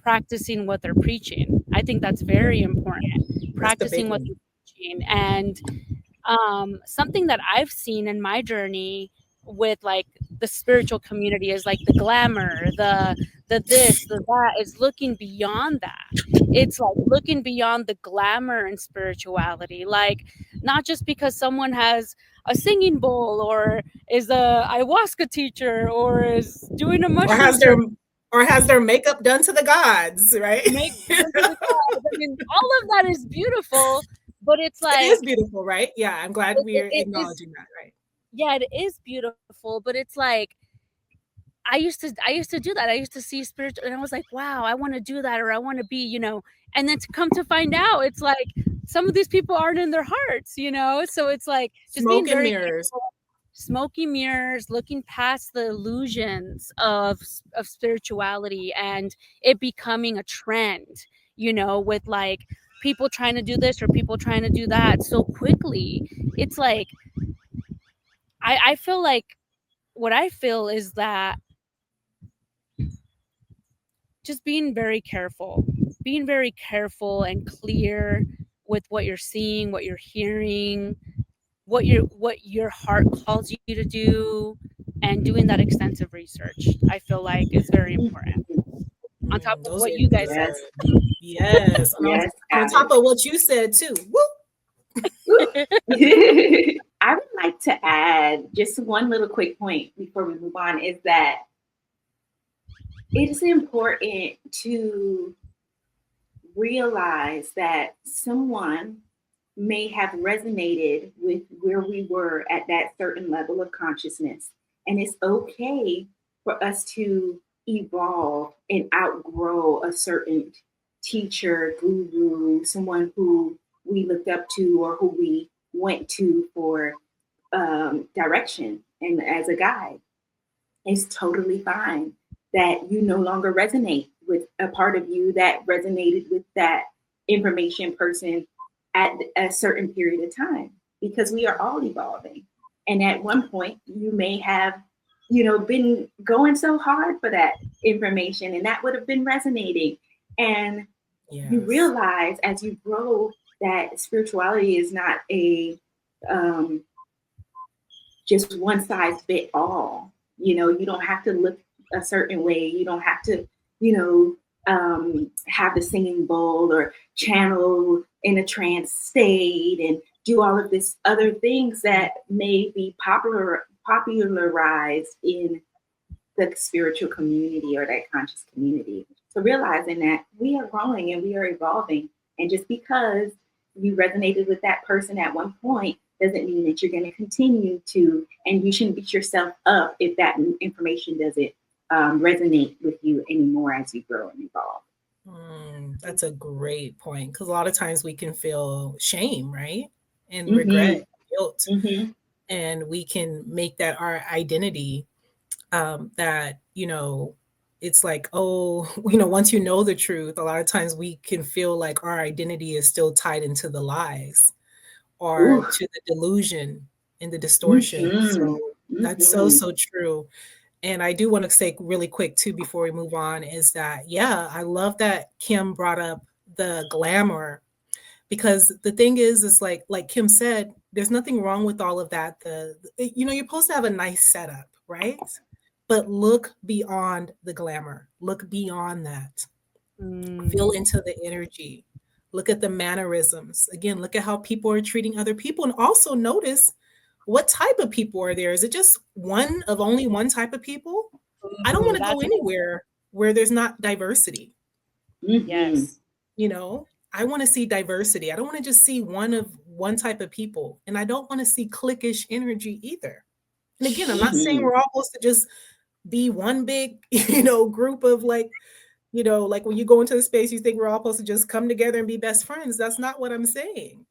practicing what they're preaching? I think that's very important. Practicing what they're preaching. And something that I've seen in my journey with like the spiritual community is like the glamour, the this, the that, is looking beyond that. It's like looking beyond the glamour and spirituality. Like, not just because someone has a singing bowl, or is a ayahuasca teacher, or is doing a mushroom ceremony, or has their makeup done to the gods, right? Make them to the gods. I mean, all of that is beautiful, but it's It is like beautiful, right? Yeah, I'm glad we're it is. acknowledging that, right? Yeah, it is beautiful, but it's like I used to do that. I used to see spiritual, and I was like, wow, I want to do that, or I want to be, and then to come to find out, it's like some of these people aren't in their hearts. So it's like just being Smoke and very mirrors. careful, smoky mirrors, looking past the illusions of spirituality and it becoming a trend, with like people trying to do this or people trying to do that so quickly. It's like I feel like what I feel is that just being very careful and clear with what you're seeing, what you're hearing, what your heart calls you to do, and doing that extensive research, I feel like is very important. On top of Those what are you guys said. Yes. yes. Yes, On top of what you said too. Woo! I would like to add just one little quick point before we move on is that it is important to realize that someone may have resonated with where we were at that certain level of consciousness. And it's okay for us to evolve and outgrow a certain teacher, guru, someone who we looked up to or who we went to for direction and as a guide. It's totally fine that you no longer resonate with a part of you that resonated with that information person at a certain period of time because we are all evolving. And at one point, you may have, been going so hard for that information and that would have been resonating. And you realize as you grow that spirituality is not a just one size fit all. You don't have to look a certain way. You don't have to, have the singing bowl or channel in a trance state and do all of this other things that may be popularized in the spiritual community or that conscious community. So realizing that we are growing and we are evolving, and just because you resonated with that person at one point doesn't mean that you're going to continue to, and you shouldn't beat yourself up if that information doesn't resonate with you anymore as you grow and evolve. That's a great point, because a lot of times we can feel shame, right? And Mm-hmm. regret, guilt, Mm-hmm. and we can make that our identity. That it's like, oh, once you know the truth, a lot of times we can feel like our identity is still tied into the lies or Ooh. to the delusion and the distortion. Mm-hmm. So that's Mm-hmm. so true. And I do want to say really quick too, before we move on, is that, I love that Kim brought up the glamour, because the thing is like Kim said, there's nothing wrong with all of that. You're supposed to have a nice setup, right? But look beyond the glamour. Look beyond that. Feel into the energy. Look at the mannerisms. Again, look at how people are treating other people, and also notice what type of people are there. Is it just only one type of people? I don't want to go anywhere where there's not diversity. Mm-hmm. Yes. I want to see diversity. I don't want to just see one type of people, and I don't want to see cliquish energy either. And again, I'm not saying we're all supposed to just be one big, group of like when you go into the space, you think we're all supposed to just come together and be best friends. That's not what I'm saying.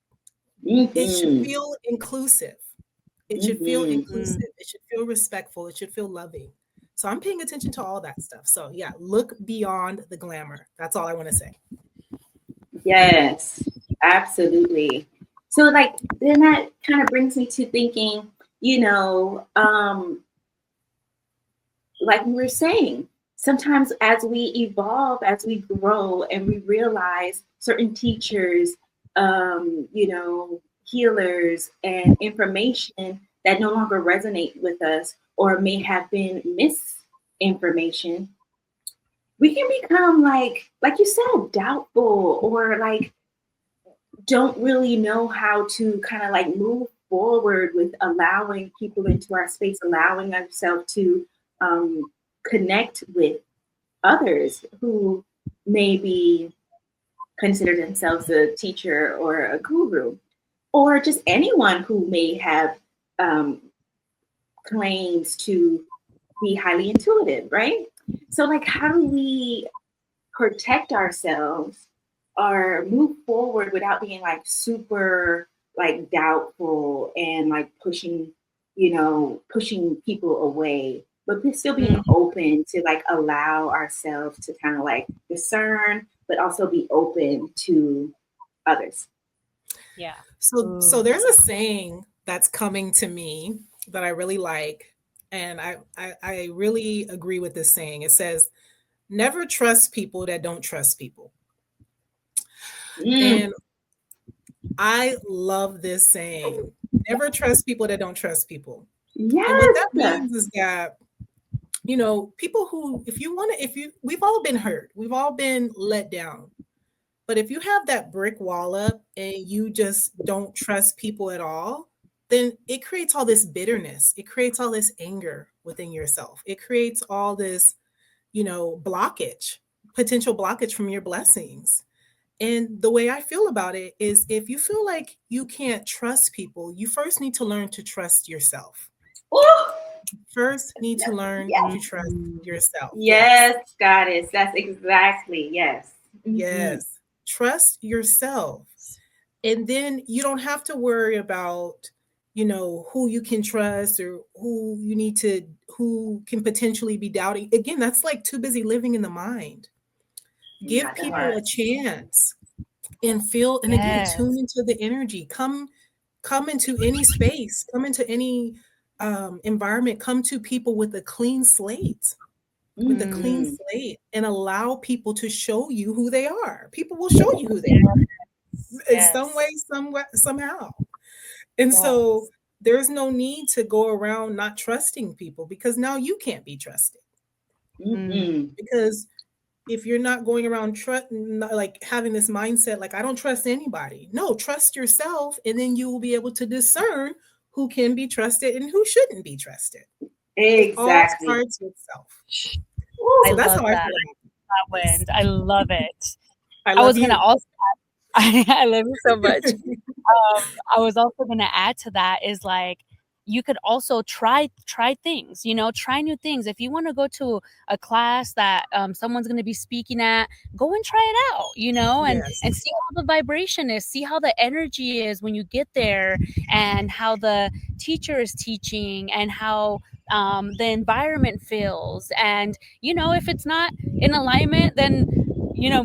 Mm-hmm. It should feel inclusive. It should feel inclusive. It should feel respectful. It should feel loving. So I'm paying attention to all that stuff. So look beyond the glamour. That's all I want to say. Yes, absolutely. So then that kind of brings me to thinking, like we were saying, sometimes as we evolve, as we grow, and we realize certain teachers, healers and information that no longer resonate with us or may have been misinformation, we can become like you said, doubtful, or like don't really know how to kind of like move forward with allowing people into our space, allowing ourselves to connect with others who maybe consider themselves a teacher or a guru, or just anyone who may have claims to be highly intuitive, right? So, like, how do we protect ourselves or move forward without being like super like doubtful and like pushing people away, but still being open to like allow ourselves to kind of like discern, but also be open to others? Yeah. So there's a saying that's coming to me that I really like, and I really agree with this saying. It says, "Never trust people that don't trust people." And I love this saying. Never trust people that don't trust people. And what that Yes. means is that, people who, we've all been hurt, we've all been let down. But if you have that brick wall up and you just don't trust people at all, then it creates all this bitterness. It creates all this anger within yourself. It creates all this, blockage, potential blockage from your blessings. And the way I feel about it is, if you feel like you can't trust people, you first need to learn to trust yourself. Ooh, First need to learn yes. to trust yourself. Yes, goddess. That's exactly, yes. Yes. Trust yourself. And then you don't have to worry about, who you can trust or who can potentially be doubting. Again, that's like too busy living in the mind. Give people a chance and feel, and again, tune into the energy. Come into any space, come into any environment, come to people with a clean slate. With a clean slate, and allow people to show you who they are. People will show you who they are in some way, somehow. And so there's no need to go around not trusting people, because now you can't be trusted. Because if you're not going around like having this mindset, like, I don't trust anybody. No, trust yourself, and then you will be able to discern who can be trusted and who shouldn't be trusted. It all starts with self. So that's how I feel that wind. I love it. I was gonna also I love you so much. I was also gonna add to that is, like, you could also try things, try new things. If you want to go to a class that someone's going to be speaking at, go and try it out, and see how the vibration is, see how the energy is when you get there, and how the teacher is teaching, and how the environment feels. And if it's not in alignment, then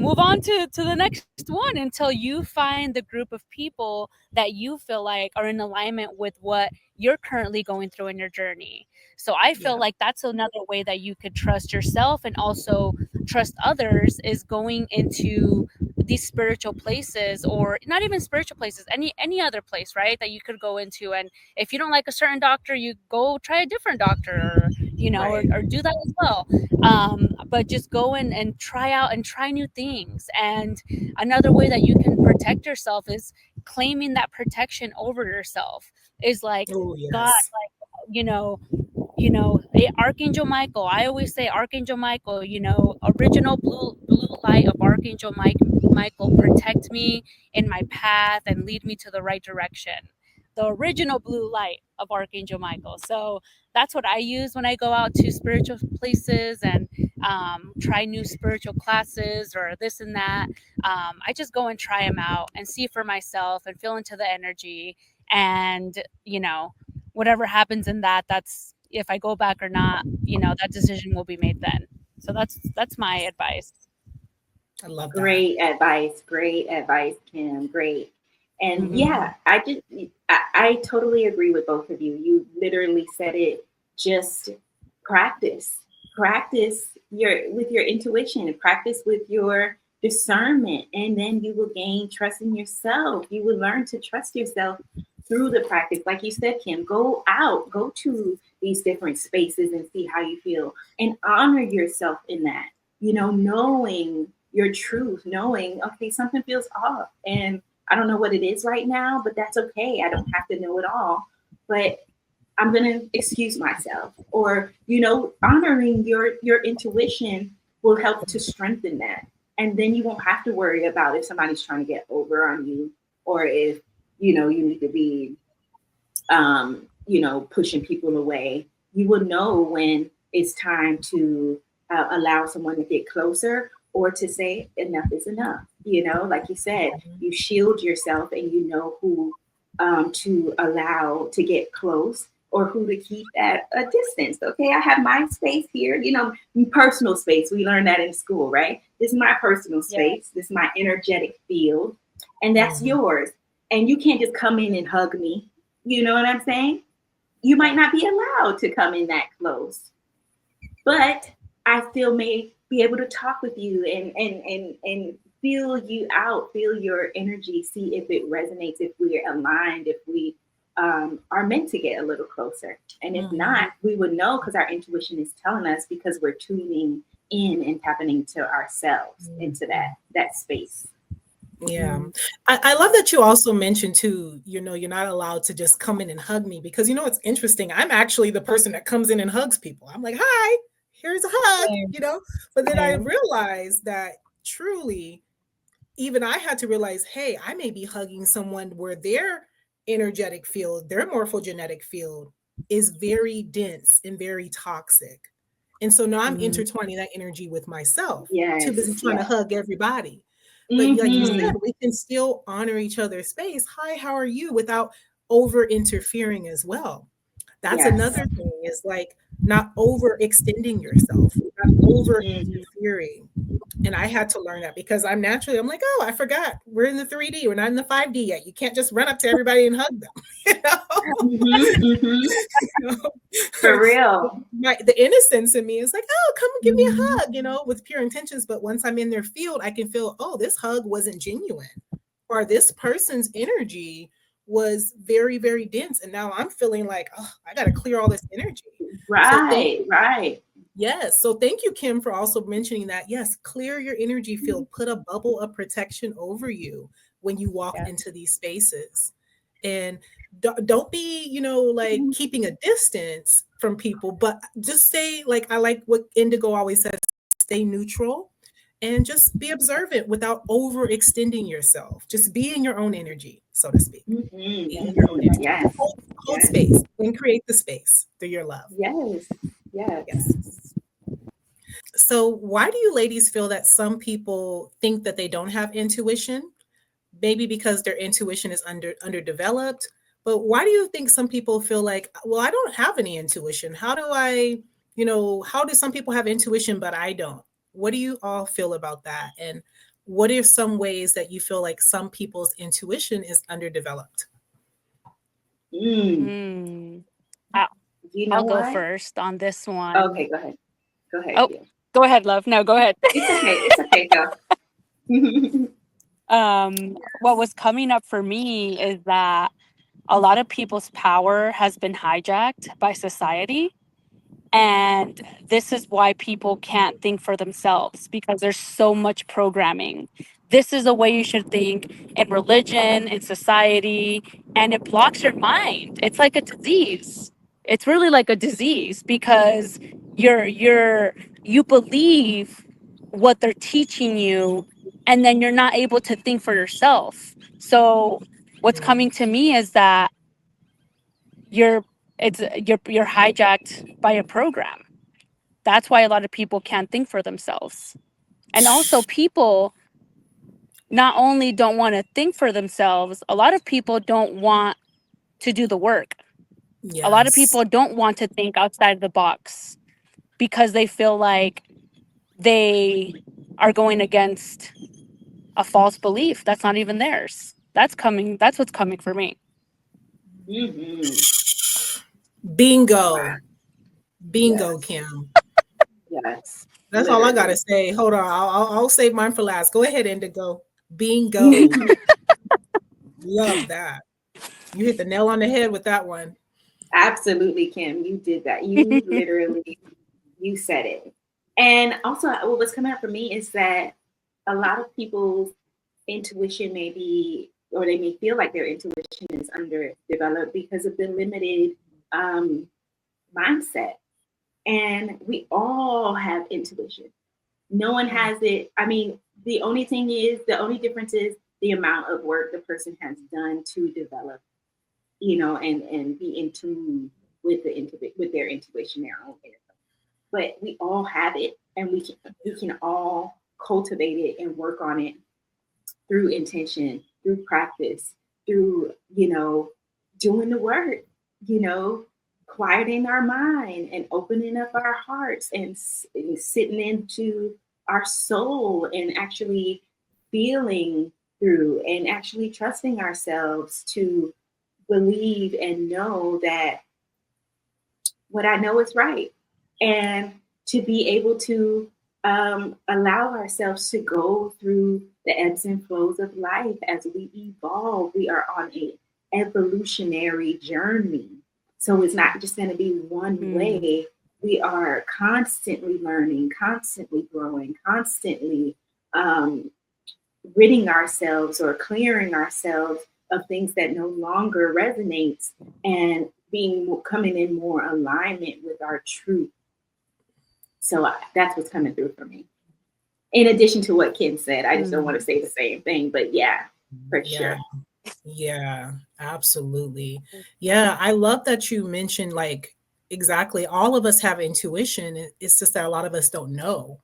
move on to the next one until you find the group of people that you feel like are in alignment with what you're currently going through in your journey. So I feel like that's another way that you could trust yourself and also trust others, is going into these spiritual places, or not even spiritual places, any other place, right, that you could go into. And if you don't like a certain doctor, you go try a different doctor, or do that as well. But just go in and try out and try new things. And another way that you can protect yourself is claiming that protection over yourself, is like, God, like, Archangel Michael. I always say Archangel Michael, original blue light of Archangel Michael, protect me in my path and lead me to the right direction. The original blue light of Archangel Michael. So that's what I use when I go out to spiritual places and try new spiritual classes or this and that. I just go and try them out and see for myself and feel into the energy. And, whatever happens in that, that's, if I go back or not, that decision will be made then. So that's my advice. I love that. Great advice, Kim. Great. And I totally agree with both of you. You literally said it. Just practice with your intuition, and practice with your discernment, and then you will gain trust in yourself. You will learn to trust yourself through the practice. Like you said, Kim, go to these different spaces and see how you feel, and honor yourself in that, knowing your truth, knowing, okay, something feels off and I don't know what it is right now, but that's okay. I don't have to know it all, but I'm going to excuse myself, or, honoring your intuition will help to strengthen that. And then you won't have to worry about if somebody's trying to get over on you, or if, you need to be, pushing people away. You will know when it's time to allow someone to get closer, or to say enough is enough. Like you said, you shield yourself, and you know who to allow to get close, or who to keep at a distance. Okay, I have my space here, personal space. We learned that in school, right? This is my personal space. This is my energetic field, and that's yours. And you can't just come in and hug me. You know what I'm saying? You might not be allowed to come in that close, but I still may be able to talk with you and feel you out, feel your energy, see if it resonates, if we're aligned, if we are meant to get a little closer. And if not, we would know, because our intuition is telling us, because we're tuning in and tapping into ourselves, into that space. Yeah. I love that you also mentioned too, you're not allowed to just come in and hug me, because it's interesting. I'm actually the person that comes in and hugs people. I'm like, hi, here's a hug, but then I realized that truly, even I had to realize, hey, I may be hugging someone where their energetic field, their morphogenetic field is very dense and very toxic. And so now I'm intertwining that energy with myself, too busy trying to hug everybody. But like you said, we can still honor each other's space. Hi, how are you? Without over interfering as well. That's another thing, is like not overextending yourself, not over interfering. And I had to learn that, because I'm like, oh, I forgot. We're in the 3D. We're not in the 5D yet. You can't just run up to everybody and hug them. For real. The innocence in me is like, oh, come give me a hug, with pure intentions. But once I'm in their field, I can feel, oh, this hug wasn't genuine, or this person's energy was very, very dense. And now I'm feeling like, oh, I got to clear all this energy. Right. Yes. So thank you, Kim, for also mentioning that. Yes, clear your energy field, put a bubble of protection over you when you walk into these spaces. And don't be, like keeping a distance from people, but just stay, like, I like what Indigo always says, stay neutral and just be observant without overextending yourself. Just be in your own energy, so to speak. Be in your own energy. Yes. Hold space and create the space through your love. Yes. So why do you ladies feel that some people think that they don't have intuition? Maybe because their intuition is underdeveloped. But why do you think some people feel like, well, I don't have any intuition? How do I, how do some people have intuition, but I don't? What do you all feel about that? And what are some ways that you feel like some people's intuition is underdeveloped? I'll go first on this one. Okay, go ahead. Oh, go ahead, love. No, go ahead. It's okay. Go. What was coming up for me is that a lot of people's power has been hijacked by society. And this is why people can't think for themselves, because there's so much programming. This is the way you should think in religion, in society, and it blocks your mind. It's like a disease. It's really like a disease, because you believe what they're teaching you, and then you're not able to think for yourself. So what's coming to me is that you're hijacked by a program. That's why a lot of people can't think for themselves. And also, people not only don't want to think for themselves, a lot of people don't want to do the work. A lot of people don't want to think outside the box, because they feel like they are going against a false belief that's not even theirs. That's what's coming for me. Bingo. Wow. Bingo, Kim. Yes. That's all I got to say. Hold on. I'll save mine for last. Go ahead, Indigo. Bingo. Love that. You hit the nail on the head with that one. Absolutely, Kim. You did that. You literally, you said it. And also, what's coming up for me is that a lot of people's intuition may be, or they may feel like their intuition is underdeveloped because of the limited mindset. And we all have intuition. No one has it. I mean, the only difference is the amount of work the person has done to develop, and be in tune with their intuition, their own inner. But we all have it, and we can all cultivate it and work on it through intention, through practice, through doing the work, quieting our mind and opening up our hearts and sitting into our soul and actually feeling through and actually trusting ourselves to believe and know that what I know is right, and to be able to allow ourselves to go through the ebbs and flows of life as we evolve. We are on a evolutionary journey. So it's not just going to be one way. We are constantly learning, constantly growing, constantly ridding ourselves or clearing ourselves of things that no longer resonates, and coming in more alignment with our truth. So that's what's coming through for me. In addition to what Kim said, I just don't want to say the same thing, but yeah, for sure. Yeah, absolutely. Yeah, I love that you mentioned, like, exactly, all of us have intuition. It's just that a lot of us don't know.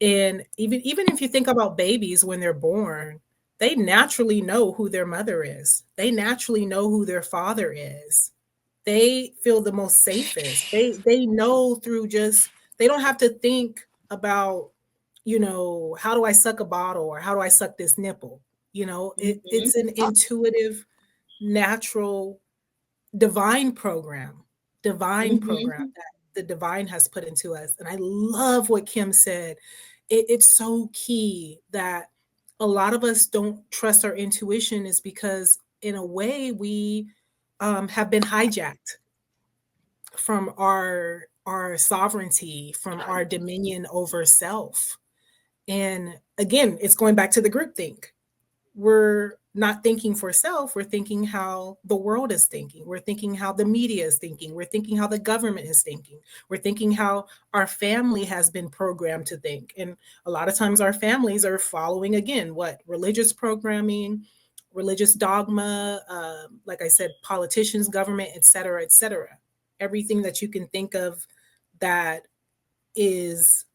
And even if you think about babies when they're born, they naturally know who their mother is. They naturally know who their father is. They feel the most safest. They know through just, they don't have to think about, how do I suck a bottle or how do I suck this nipple? It's an intuitive, natural, divine program that the divine has put into us. And I love what Kim said. It's so key that a lot of us don't trust our intuition, is because in a way we have been hijacked from our sovereignty, from our dominion over self. And again, it's going back to the group think. We're not thinking for self, we're thinking how the world is thinking. We're thinking how the media is thinking. We're thinking how the government is thinking. We're thinking how our family has been programmed to think. And a lot of times our families are following, again, what? Religious programming, religious dogma, like I said, politicians, government, et cetera, et cetera. Everything that you can think of that is,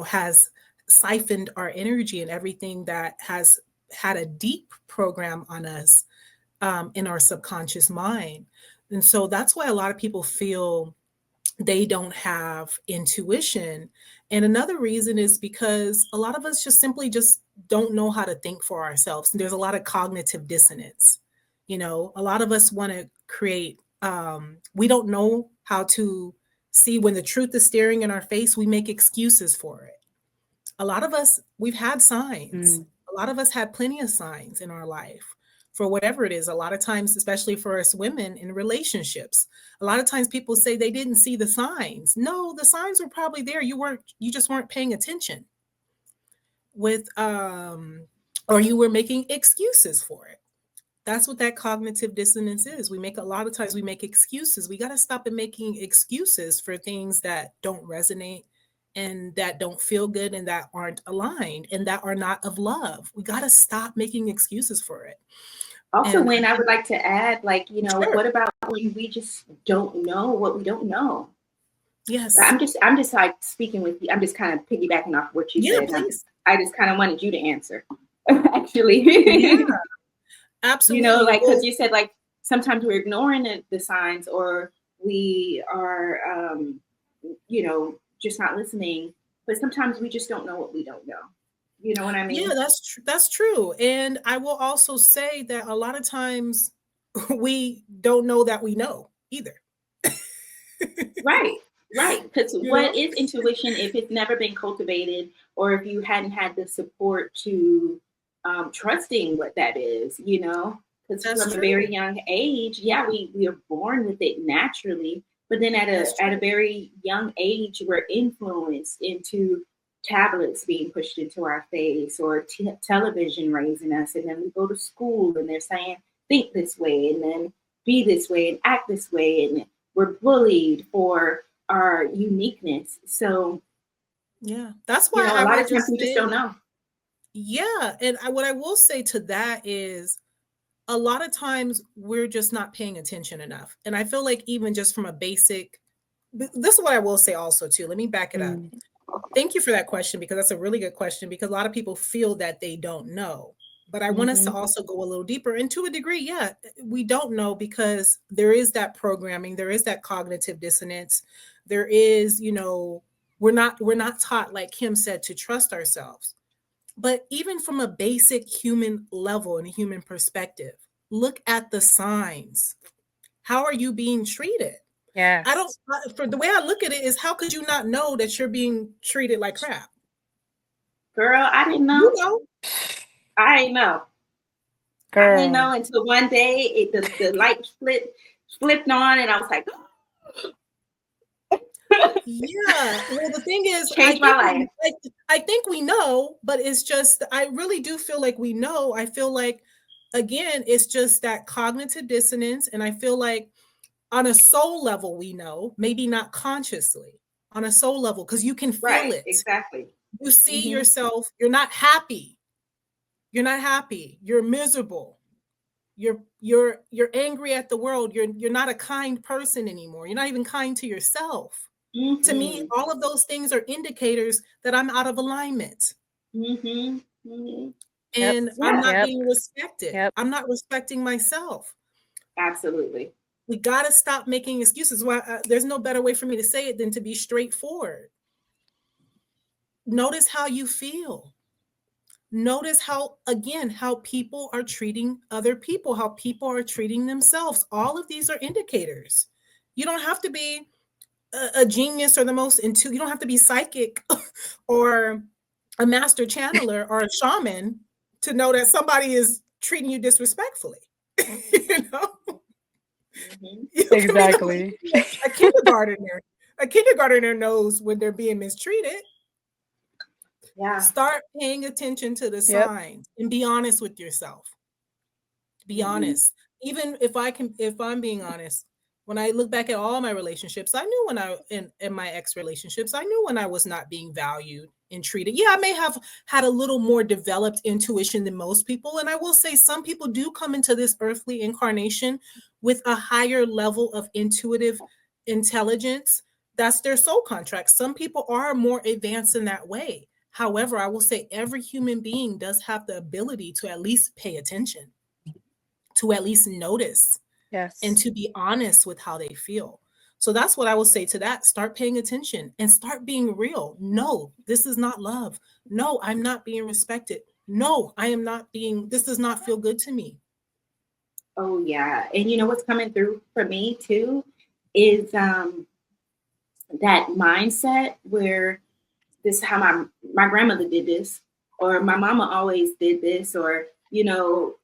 has siphoned our energy, and everything that has had a deep program on us in our subconscious mind. And so that's why a lot of people feel they don't have intuition. And another reason is because a lot of us just simply just don't know how to think for ourselves. And there's a lot of cognitive dissonance. A lot of us want to create, we don't know how to see when the truth is staring in our face. We make excuses for it. A lot of us, we've had signs. A lot of us had plenty of signs in our life for whatever it is. A lot of times, especially for us women in relationships, a lot of times people say they didn't see the signs. No, the signs were probably there. You just weren't paying attention or you were making excuses for it. That's what that cognitive dissonance is. A lot of times we make excuses. We got to stop making excuses for things that don't resonate and that don't feel good and that aren't aligned and that are not of love. We got to stop making excuses for it. Also, Wynn, I would like to add, Sure. What about when we just don't know what we don't know? Yes. I'm just like speaking with you. I'm just kind of piggybacking off what you said. Please. I just kind of wanted you to answer, actually. Yeah, absolutely. Because you said, sometimes we're ignoring the signs, or we are, just not listening. But sometimes we just don't know what we don't know. You know what I mean? Yeah, that's true. And I will also say that a lot of times we don't know that we know either. Right. Because what is intuition if it's never been cultivated, or if you hadn't had the support to trusting what that is, Because from a very young age, we are born with it naturally. But then at a very young age, we're influenced into tablets being pushed into our face, or television raising us. And then we go to school and they're saying, think this way, and then be this way and act this way. And we're bullied for our uniqueness. So Yeah. That's why a I lot would of times we just say, don't know. yeah. And what I will say to that is a lot of times we're just not paying attention enough. And I feel like even just from a basic, this is what I will say also too. Let me back it up. Thank you for that question, because that's a really good question, because a lot of people feel that they don't know. But I want us to also go a little deeper. And to a degree, yeah, we don't know, because there is that programming, there is that cognitive dissonance. There is, we're not taught, like Kim said, to trust ourselves. But even from a basic human level and a human perspective, look at the signs. How are you being treated? Yes. I don't, for the way I look at it is, how could you not know that you're being treated like crap? Girl, I didn't know. You know. I didn't know. Girl. I didn't know until one day the light flipped on, and I was like, yeah. Well, the thing is, changed my life. I think we know, but it's just, I really do feel like we know. I feel like, again, it's just that cognitive dissonance. And I feel like on a soul level, we know, maybe not consciously, on a soul level, because you can feel it. Exactly. You see yourself, you're not happy. You're not happy. You're miserable. You're angry at the world. You're not a kind person anymore. You're not even kind to yourself. To me, all of those things are indicators that I'm out of alignment. And I'm not being respected. I'm not respecting myself. Absolutely. We got to stop making excuses. Why? There's no better way for me to say it than to be straightforward. Notice how you feel. Notice how people are treating other people, how people are treating themselves. All of these are indicators. You don't have to be a genius or the most you don't have to be psychic or a master channeler or a shaman to know that somebody is treating you disrespectfully. Exactly. A kindergartner knows when they're being mistreated. Yeah. Start paying attention to the signs and be honest with yourself. Be honest. Even if I'm being honest, when I look back at all my relationships, I knew when in my ex relationships, I knew when I was not being valued and treated. Yeah, I may have had a little more developed intuition than most people. And I will say some people do come into this earthly incarnation with a higher level of intuitive intelligence. That's their soul contract. Some people are more advanced in that way. However, I will say every human being does have the ability to at least pay attention, to at least notice, and to be honest with how they feel. So that's what I will say to that. Start paying attention and start being real. No, this is not love. No, I'm not being respected. No, I am not being, this does not feel good to me. Oh yeah. And you know what's coming through for me too is that mindset where this is how my grandmother did this, or my mama always did this, or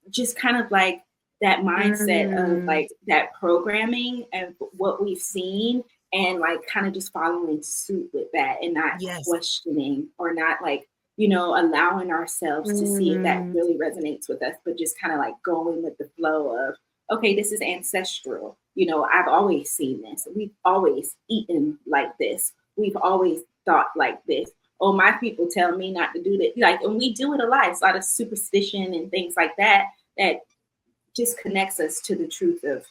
just kind of like that mindset of like that programming and what we've seen, and like kind of just following suit with that and not questioning, or not like allowing ourselves to see if that really resonates with us, but just kind of like going with the flow of, okay, this is ancestral. I've always seen this. We've always eaten like this. We've always thought like this. Oh, my people tell me not to do that. Like, and we do it a lot. It's a lot of superstition and things like that that just connects us to the truth of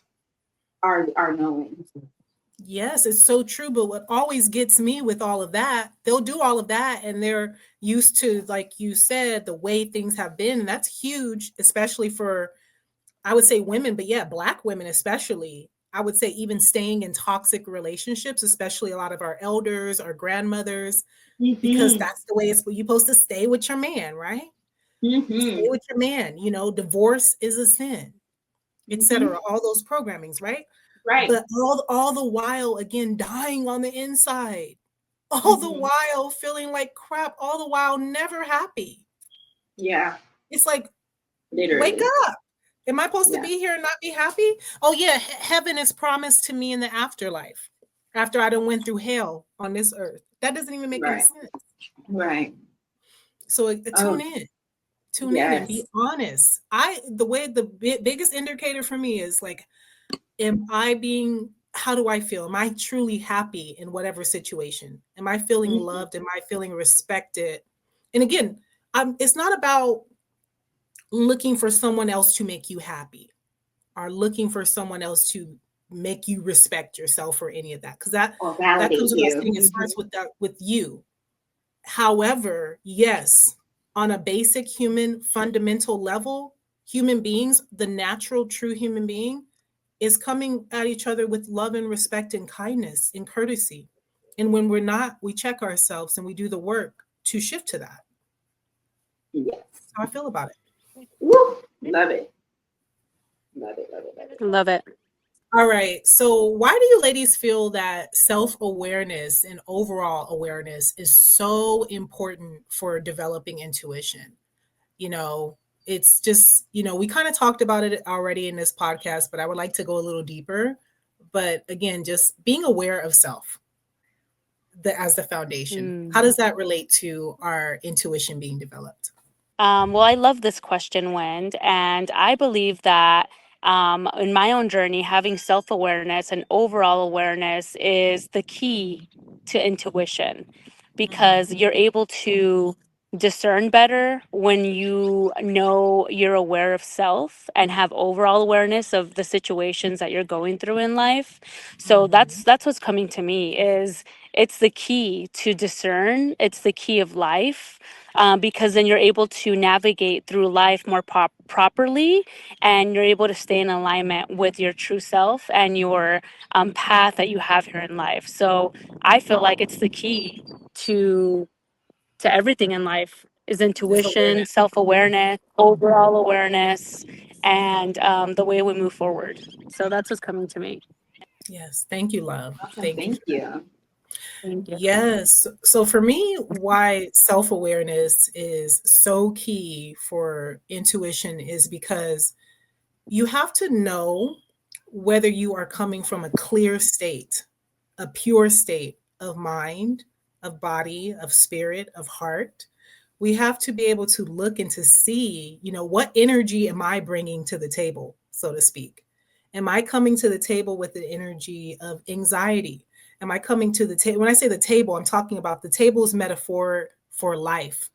our knowing. Yes, it's so true. But what always gets me with all of that, they'll do all of that and they're used to, like you said, the way things have been. And that's huge, especially for, I would say, women, but yeah, Black women especially. I would say even staying in toxic relationships, especially a lot of our elders, our grandmothers, because that's the way you're supposed to stay with your man, right? Stay with your man. Divorce is a sin, etc. All those programmings, right? Right. But all the while, again, dying on the inside, all the while feeling like crap, all the while never happy. Yeah. It's like, literally, wake up. Am I supposed to be here and not be happy? Oh yeah, heaven is promised to me in the afterlife after I done went through hell on this earth. That doesn't even make any sense. Right. So tune in. Tune in and be honest. The biggest indicator for me is like, am I being how do I feel? Am I truly happy in whatever situation? Am I feeling Mhm. loved? Am I feeling respected? And again, it's not about looking for someone else to make you happy or looking for someone else to make you respect yourself or any of that. Because Or that validate comes without you. saying, it starts with that with you. However, yes, on a basic human fundamental level, human beings, the natural true human being is coming at each other with love and respect and kindness and courtesy. And when we're not, we check ourselves and we do the work to shift to that. Yes. That's how I feel about it. Woo! Love it. Love it. Love it. Love it. Love it. All right. So, why do you ladies feel that self awareness and overall awareness is so important for developing intuition? You know, it's just, we kind of talked about it already in this podcast, but I would like to go a little deeper. But again, just being aware of self as the foundation. How does that relate to our intuition being developed? Well, I love this question, Wind, and I believe that in my own journey, having self awareness and overall awareness is the key to intuition because you're able to discern better when you know you're aware of self and have overall awareness of the situations that you're going through in life. So that's what's coming to me is it's the key to discern. It's the key of life because then you're able to navigate through life more properly and you're able to stay in alignment with your true self and your path that you have here in life. So I feel like it's the key to everything in life is This intuition, awareness. self-awareness, overall awareness, and the way we move forward. So that's what's coming to me. Yes. Thank you, love. Awesome. Thank you Thank for that. you. Thank you. Yes. So for me, why self awareness is so key for intuition is because you have to know whether you are coming from a clear state, a pure state of mind, of body, of spirit, of heart. We have to be able to look and to see, what energy am I bringing to the table, so to speak? Am I coming to the table with the energy of anxiety? Am I coming to the table? When I say the table, I'm talking about the table's metaphor for life.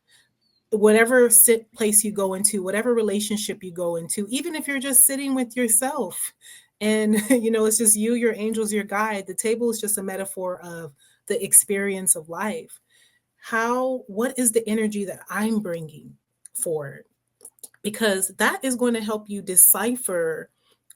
Whatever place you go into, whatever relationship you go into, even if you're just sitting with yourself and it's just you, your angels, your guide, the table is just a metaphor of the experience of life. What is the energy that I'm bringing forward? Because that is going to help you decipher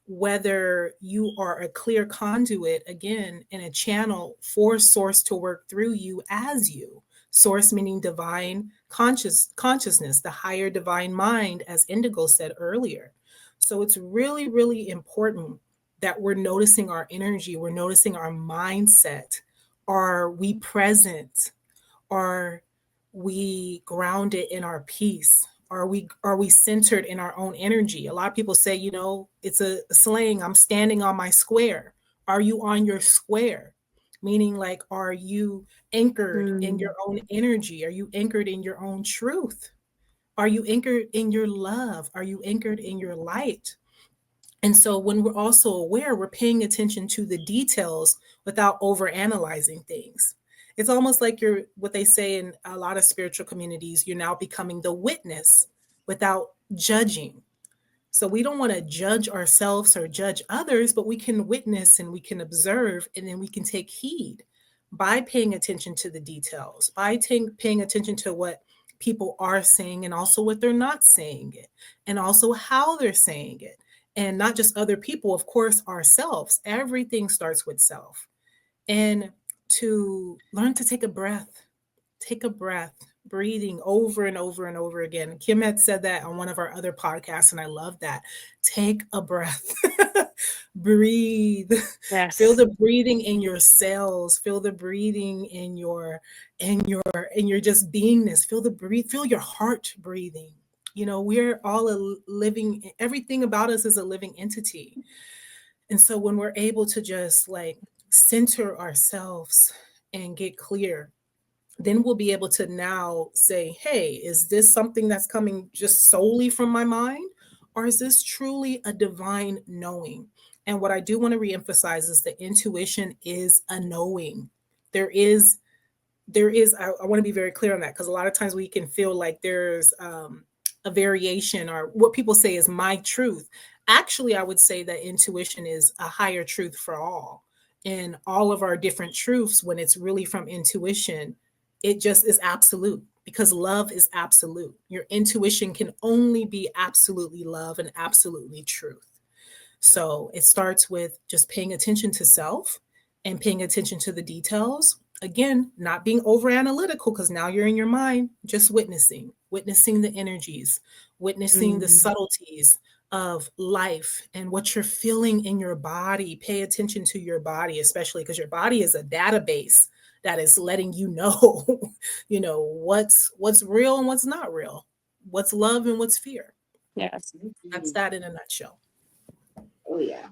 whether you are a clear conduit again in a channel for source to work through you as you. Source meaning divine consciousness, the higher divine mind, as Indigo said earlier. So it's really, really important that we're noticing our energy, we're noticing our mindset. Are we present? Are we grounded in our peace? Are we centered in our own energy? A lot of people say, it's a slang, I'm standing on my square. Are you on your square? Meaning, like, are you anchored in your own energy? Are you anchored in your own truth? Are you anchored in your love? Are you anchored in your light? And so when we're also aware, we're paying attention to the details without over analyzing things. It's almost like what they say in a lot of spiritual communities, you're now becoming the witness without judging. So we don't want to judge ourselves or judge others, but we can witness and we can observe, and then we can take heed by paying attention to the details, by paying attention to what people are saying and also what they're not saying it, and also how they're saying it. And not just other people, of course, ourselves. Everything starts with self. And to learn to take a breath, breathing over and over and over again. Kim had said that on one of our other podcasts, and I love that. Take a breath, breathe, feel Yes. the breathing in your cells, feel the breathing in your just beingness, feel your heart breathing. We're all everything about us is a living entity. And so when we're able to just like center ourselves and get clear, then we'll be able to now say, hey, is this something that's coming just solely from my mind? Or is this truly a divine knowing? And what I do want to reemphasize is that intuition is a knowing. I want to be very clear on that, because a lot of times we can feel like there's a variation, or what people say is my truth. Actually, I would say that intuition is a higher truth for all. And all of our different truths, when it's really from intuition, it just is absolute, because love is absolute. Your intuition can only be absolutely love and absolutely truth. So it starts with just paying attention to self and paying attention to the details. Again, not being over analytical, because now you're in your mind, just witnessing the energies, witnessing the subtleties of life and what you're feeling in your body. Pay attention to your body, especially because your body is a database that is letting you know, what's real and what's not real, what's love and what's fear. Yes. That's that in a nutshell. Oh yeah.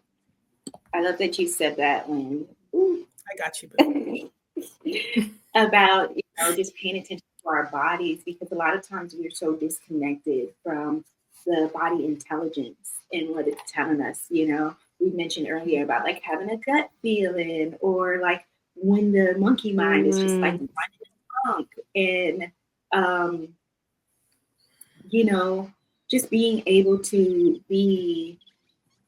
I love that you said that, Lynn. I got you, Bill. About just paying attention to our bodies, because a lot of times we're so disconnected from the body intelligence and what it's telling us. We mentioned earlier about like having a gut feeling, or like when the monkey mind is just like funk, and just being able to be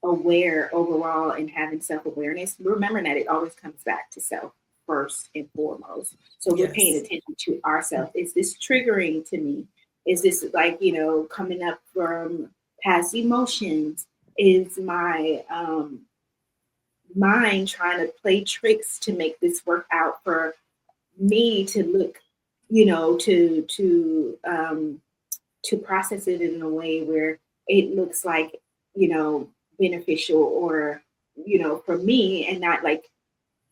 aware overall and having self-awareness, remembering that it always comes back to self first and foremost. So we're paying attention to ourselves. Is this triggering to me? Is this like, coming up from past emotions? Is my mind trying to play tricks to make this work out for me to look, to process it in a way where it looks like, beneficial, or, for me, and not like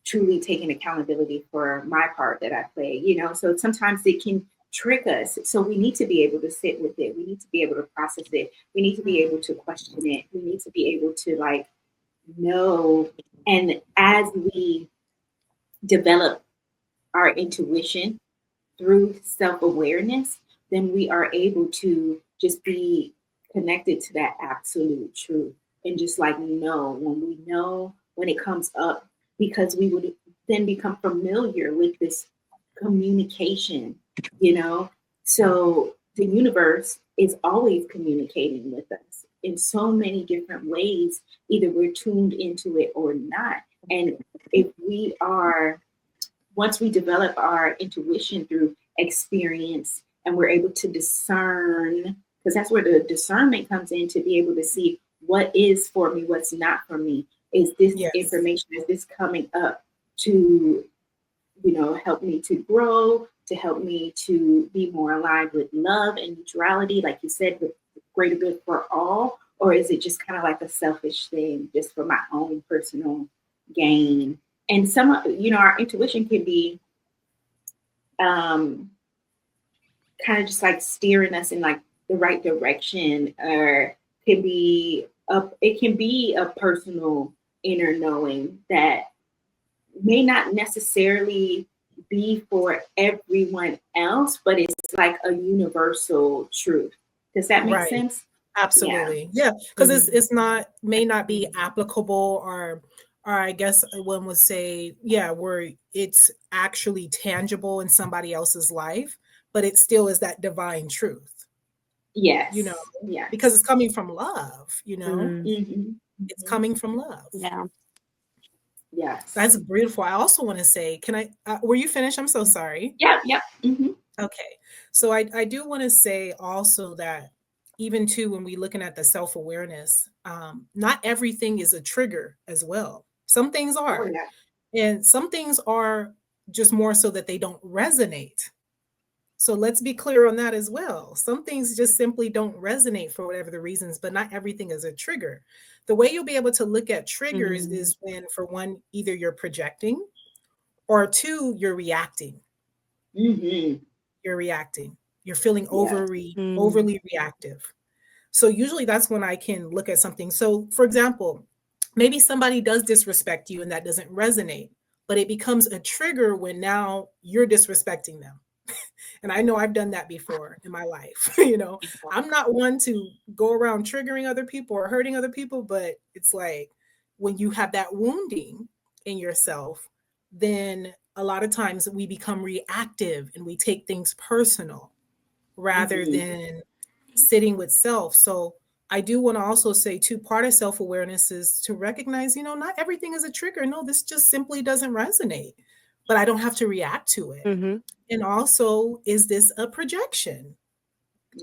truly taking accountability for my part that I play, so sometimes it can trick us. So we need to be able to sit with it. We need to be able to process it. We need to be able to question it. We need to be able to like know. And as we develop our intuition through self-awareness, then we are able to just be connected to that absolute truth, and just like know when it comes up, because we would then become familiar with this communication, so the universe is always communicating with us in so many different ways, either we're tuned into it or not. And if we are, once we develop our intuition through experience, and we're able to discern, because that's where the discernment comes in, to be able to see what is for me, what's not for me. Is this information, is this coming up to, help me to grow, to help me to be more aligned with love and neutrality, like you said, with greater good for all? Or is it just kind of like a selfish thing, just for my own personal gain? And some, our intuition can be kind of just like steering us in like the right direction, or it can be a personal inner knowing that may not necessarily be for everyone else, but it's like a universal truth. Does that make sense? Absolutely. Yeah. Because it's may not be applicable, or I guess one would say, where it's actually tangible in somebody else's life, but it still is that divine truth. Yes. Because it's coming from love, it's coming from love. Yeah. Yes. That's beautiful. I also want to say, were you finished? I'm so sorry. Yeah. Mm-hmm. Okay. So I do want to say also that even too, when we're looking at the self-awareness, not everything is a trigger as well. Some things are, and some things are just more so that they don't resonate. So let's be clear on that as well. Some things just simply don't resonate for whatever the reasons, but not everything is a trigger. The way you'll be able to look at triggers is when, for one, either you're projecting, or two, you're reacting. You're reacting. You're feeling overly reactive. So usually that's when I can look at something. So for example, maybe somebody does disrespect you and that doesn't resonate, but it becomes a trigger when now you're disrespecting them. And I know I've done that before in my life. I'm not one to go around triggering other people or hurting other people, but it's like, when you have that wounding in yourself, then a lot of times we become reactive and we take things personal rather than sitting with self. So I do want to also say too, part of self-awareness is to recognize, not everything is a trigger. No, this just simply doesn't resonate, but I don't have to react to it. Mm-hmm. And also, is this a projection?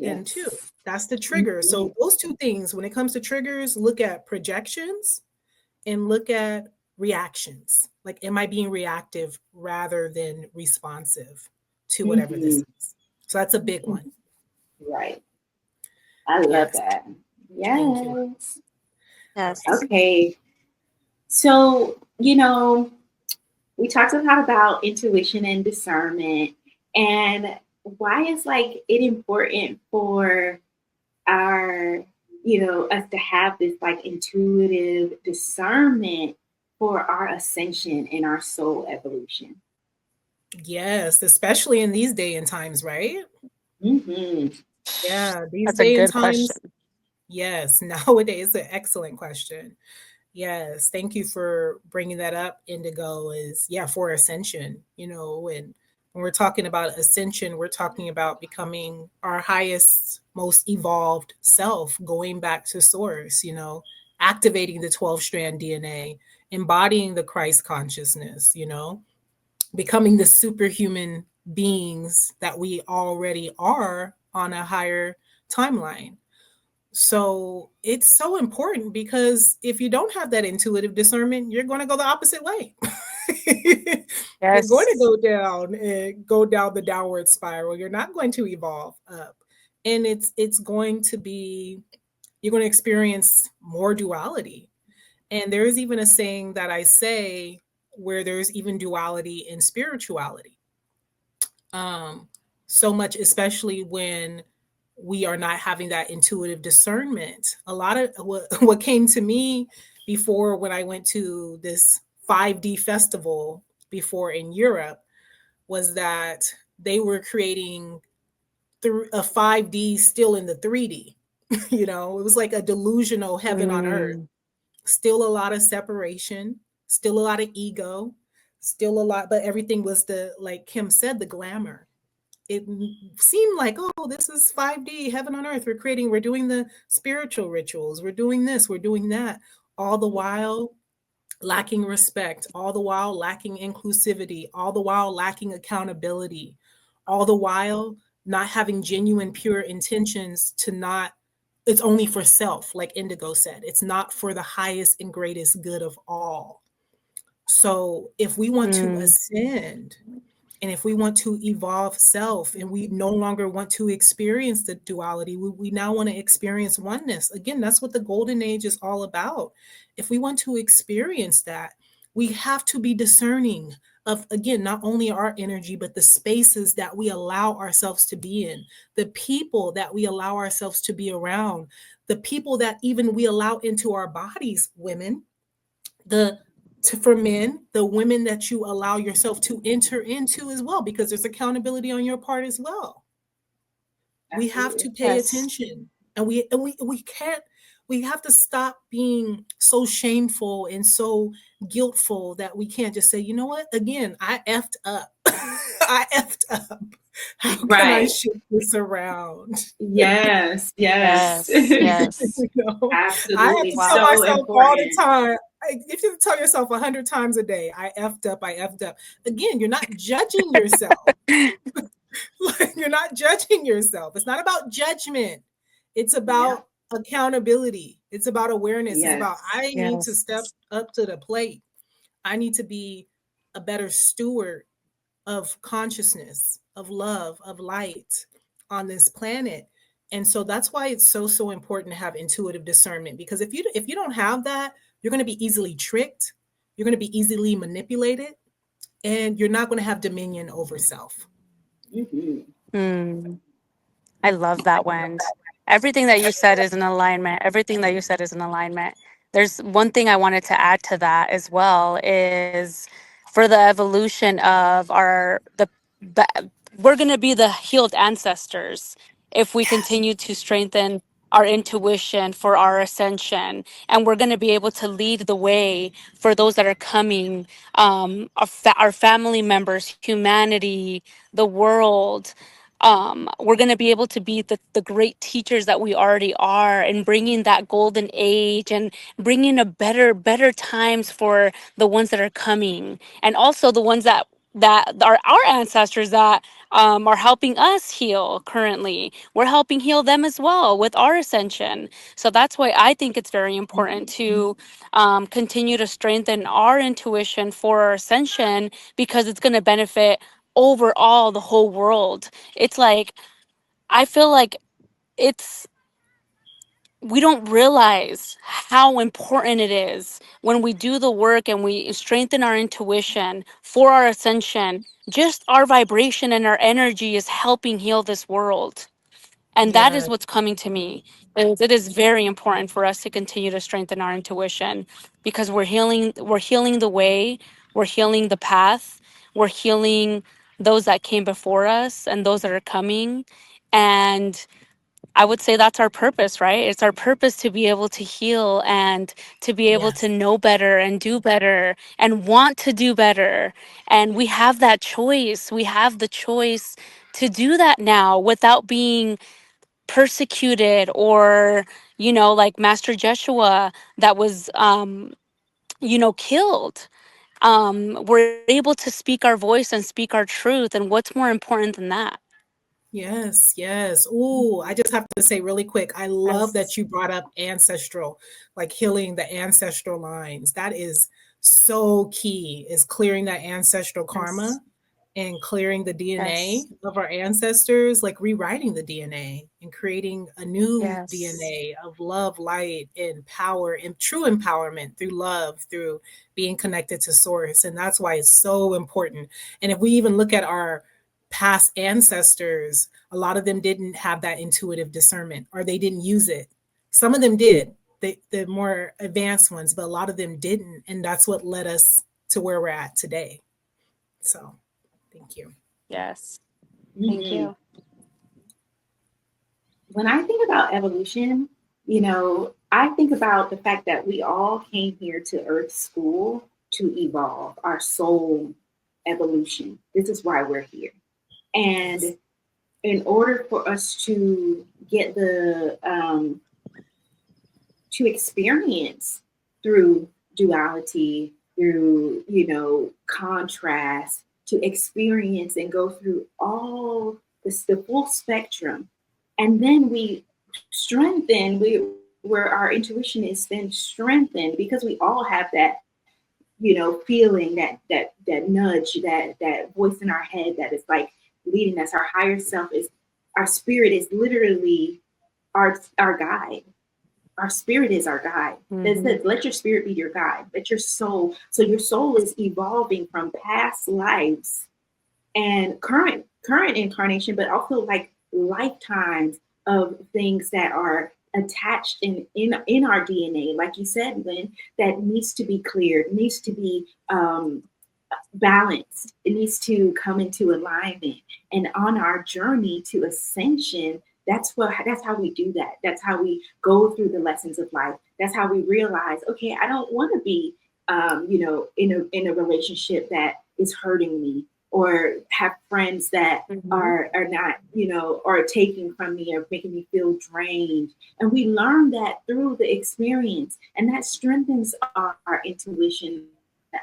And two, that's the trigger. So those two things, when it comes to triggers, look at projections and look at reactions. Like, am I being reactive rather than responsive to whatever this is? So that's a big one. Right. I love that. Thank you. Yes. Okay. So, we talked a lot about intuition and discernment, and why is like it important for our, us to have this like intuitive discernment for our ascension and our soul evolution. Yes, especially in these day and times, right? Mm-hmm. Yeah, these That's a day and good times. question. Yes, nowadays, an excellent question. Yes, thank you for bringing that up, Indigo. Is for ascension, and when we're talking about ascension, we're talking about becoming our highest, most evolved self, going back to source, activating the 12-strand DNA, embodying the Christ consciousness, becoming the superhuman beings that we already are on a higher timeline. So it's so important, because if you don't have that intuitive discernment, you're going to go the opposite way. You're going to go down the downward spiral. You're not going to evolve up. And it's going to be, you're going to experience more duality. And there is even a saying that I say where there's even duality in spirituality. So much, especially when we are not having that intuitive discernment. A lot of what came to me before, when I went to this 5D festival before in Europe, was that they were creating a 5D still in the 3D. It was like a delusional heaven on earth. Still a lot of separation, still a lot of ego, still a lot, but everything was like Kim said, the glamour. It seemed like, oh, this is 5D, heaven on earth. We're doing the spiritual rituals. We're doing this, we're doing that. All the while lacking respect, all the while lacking inclusivity, all the while lacking accountability, all the while not having genuine, pure intentions to not, it's only for self, like Indigo said. It's not for the highest and greatest good of all. So if we want to ascend, and if we want to evolve self, and we no longer want to experience the duality, we now want to experience oneness. Again, that's what the golden age is all about. If we want to experience that, we have to be discerning of, again, not only our energy, but the spaces that we allow ourselves to be in, the people that we allow ourselves to be around, the people that even we allow into our bodies, women, for men, the women that you allow yourself to enter into as well, because there's accountability on your part as well. We have to pay attention, and we can't, we have to stop being so shameful and so guiltful that we can't just say, you know what, again, I effed up. I effed up. How can I shift this around? Yes. Absolutely. I have to tell myself all the time. If you tell yourself 100 times a day, I effed up. Again, you're not judging yourself. You're not judging yourself. It's not about judgment. It's about accountability. It's about awareness. It's about, I need to step up to the plate. I need to be a better steward of consciousness, of love, of light on this planet. And so that's why it's so important to have intuitive discernment, because if you don't have that, you're going to be easily tricked, you're going to be easily manipulated, and you're not going to have dominion over self. I love that, Wendy. Everything that you said is in alignment. There's one thing I wanted to add to that as well, is for the evolution of we're going to be the healed ancestors if we continue to strengthen our intuition for our ascension, and we're going to be able to lead the way for those that are coming, our family members, humanity, the world. We're going to be able to be the great teachers that we already are, and bringing that golden age and bringing a better times for the ones that are coming, and also the ones that are our ancestors that are helping us heal currently. We're helping heal them as well with our ascension. So that's why I think it's very important to continue to strengthen our intuition for our ascension, because it's going to benefit overall the whole world. It's like, I feel like it's we don't realize how important it is when we do the work and we strengthen our intuition for our ascension. Just our vibration and our energy is helping heal this world. And that is Yes, what's coming to me. It is very important for us to continue to strengthen our intuition, because we're healing the way, we're healing the path, we're healing those that came before us and those that are coming. And I would say that's our purpose, right? It's our purpose to be able to heal and to be able to yes, know better and do better and want to do better. And we have that choice. We have the choice to do that now without being persecuted, or, like Master Jeshua that was, killed. We're able to speak our voice and speak our truth. And what's more important than that? yes, yes. Ooh, I just have to say really quick, I love Yes. that you brought up ancestral, like healing the ancestral lines. That is so key, is clearing that ancestral Yes. karma and clearing the DNA Yes. of our ancestors, like rewriting the DNA and creating a new Yes. DNA of love, light, and power, and true empowerment through love, through being connected to source. And that's why it's so important. And if we even look at our past ancestors, a lot of them didn't have that intuitive discernment, or they didn't use it. Some of them did, the more advanced ones, but a lot of them didn't. And that's what led us to where we're at today. So thank you. Yes. Thank Mhm. you. When I think about evolution, I think about the fact that we all came here to Earth School to evolve our soul evolution. This is why we're here. Yes. And in order for us to get to experience through duality, through, contrast, to experience and go through all this, the full spectrum. And then we strengthen, where our intuition is then strengthened, because we all have that, feeling, that nudge, that voice in our head that is like leading us. Our higher self is, our spirit is literally our guide. Our spirit is our guide. It Mm-hmm. says, let your spirit be your guide. Let your soul. So your soul is evolving from past lives and current incarnation, but also like lifetimes of things that are attached in our DNA, like you said, Lynn, that needs to be cleared, needs to be balanced. It needs to come into alignment. And on our journey to ascension, that's how we do that. That's how we go through the lessons of life. That's how we realize, okay, I don't want to be in a relationship that is hurting me, or have friends that Mm-hmm. are not, are taking from me or making me feel drained. And we learn that through the experience, and that strengthens our intuition,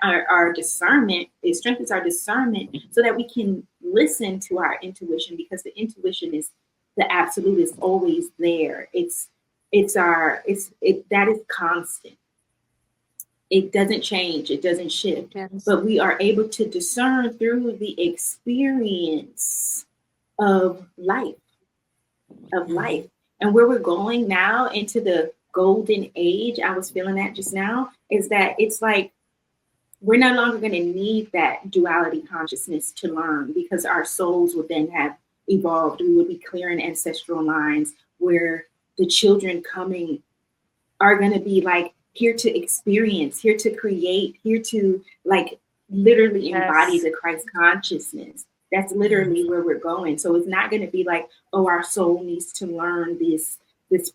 our discernment. It strengthens our discernment so that we can listen to our intuition, because the intuition is the absolute, is always there. That is constant. It doesn't change, it doesn't shift, Yes. but we are able to discern through the experience of life, of life. And where we're going now into the golden age, I was feeling that just now, is that it's like we're no longer going to need that duality consciousness to learn, because our souls will then have evolved. We will be clearing ancestral lines, where the children coming are going to be like here to experience, here to create, here to like literally embody Yes. the Christ consciousness. That's literally where we're going. So it's not going to be like, oh, our soul needs to learn this this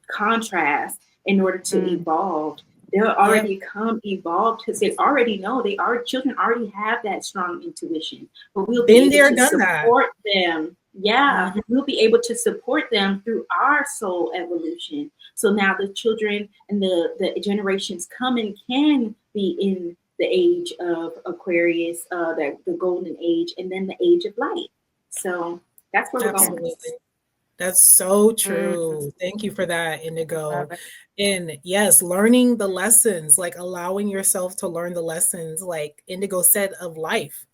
contrast in order to evolve. They'll already come evolved because they already know children already have that strong intuition, but we'll be able to support them. Yeah, we'll be able to support them through our soul evolution. So now the children and the generations coming can be in the age of Aquarius, the golden age, and then the age of light. So that's where we're going. That's so true. Thank you for that, Indigo. And yes, learning the lessons, like allowing yourself to learn the lessons, like Indigo said, of life.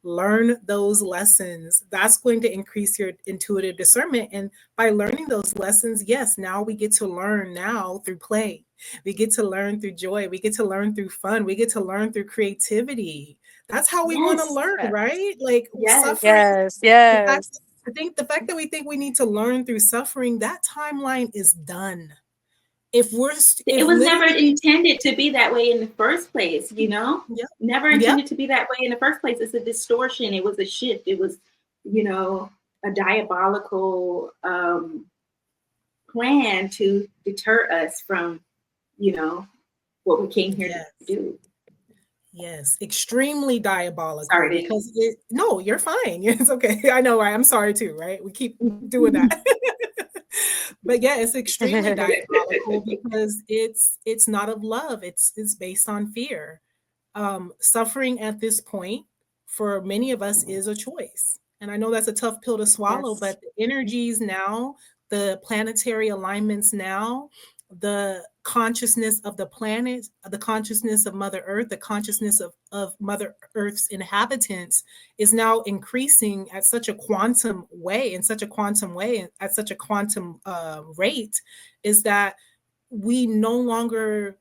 Learn those lessons. That's going to increase your intuitive discernment. And by learning those lessons, yes, now we get to learn now through play. We get to learn through joy. We get to learn through fun. We get to learn through creativity. That's how we want to learn, right? Like suffering. Yes. I think the fact that we think we need to learn through suffering, that timeline is done. It was never intended to be that way in the first place, never intended to be that way in the first place. It's a distortion. It was a shift. It was, a diabolical plan to deter us from, what we came here to do. Yes, extremely diabolical. Sorry, because no, you're fine. It's okay. I know, right? I'm sorry too, right? We keep doing that. But yeah, it's extremely diabolical because it's not of love. It's based on fear. Suffering at this point for many of us is a choice. And I know that's a tough pill to swallow, but the energies now, the planetary alignments now, the consciousness of the planet, the consciousness of Mother Earth, the consciousness of Mother Earth's inhabitants is now increasing at such a quantum way, at such a quantum rate, is that we no longer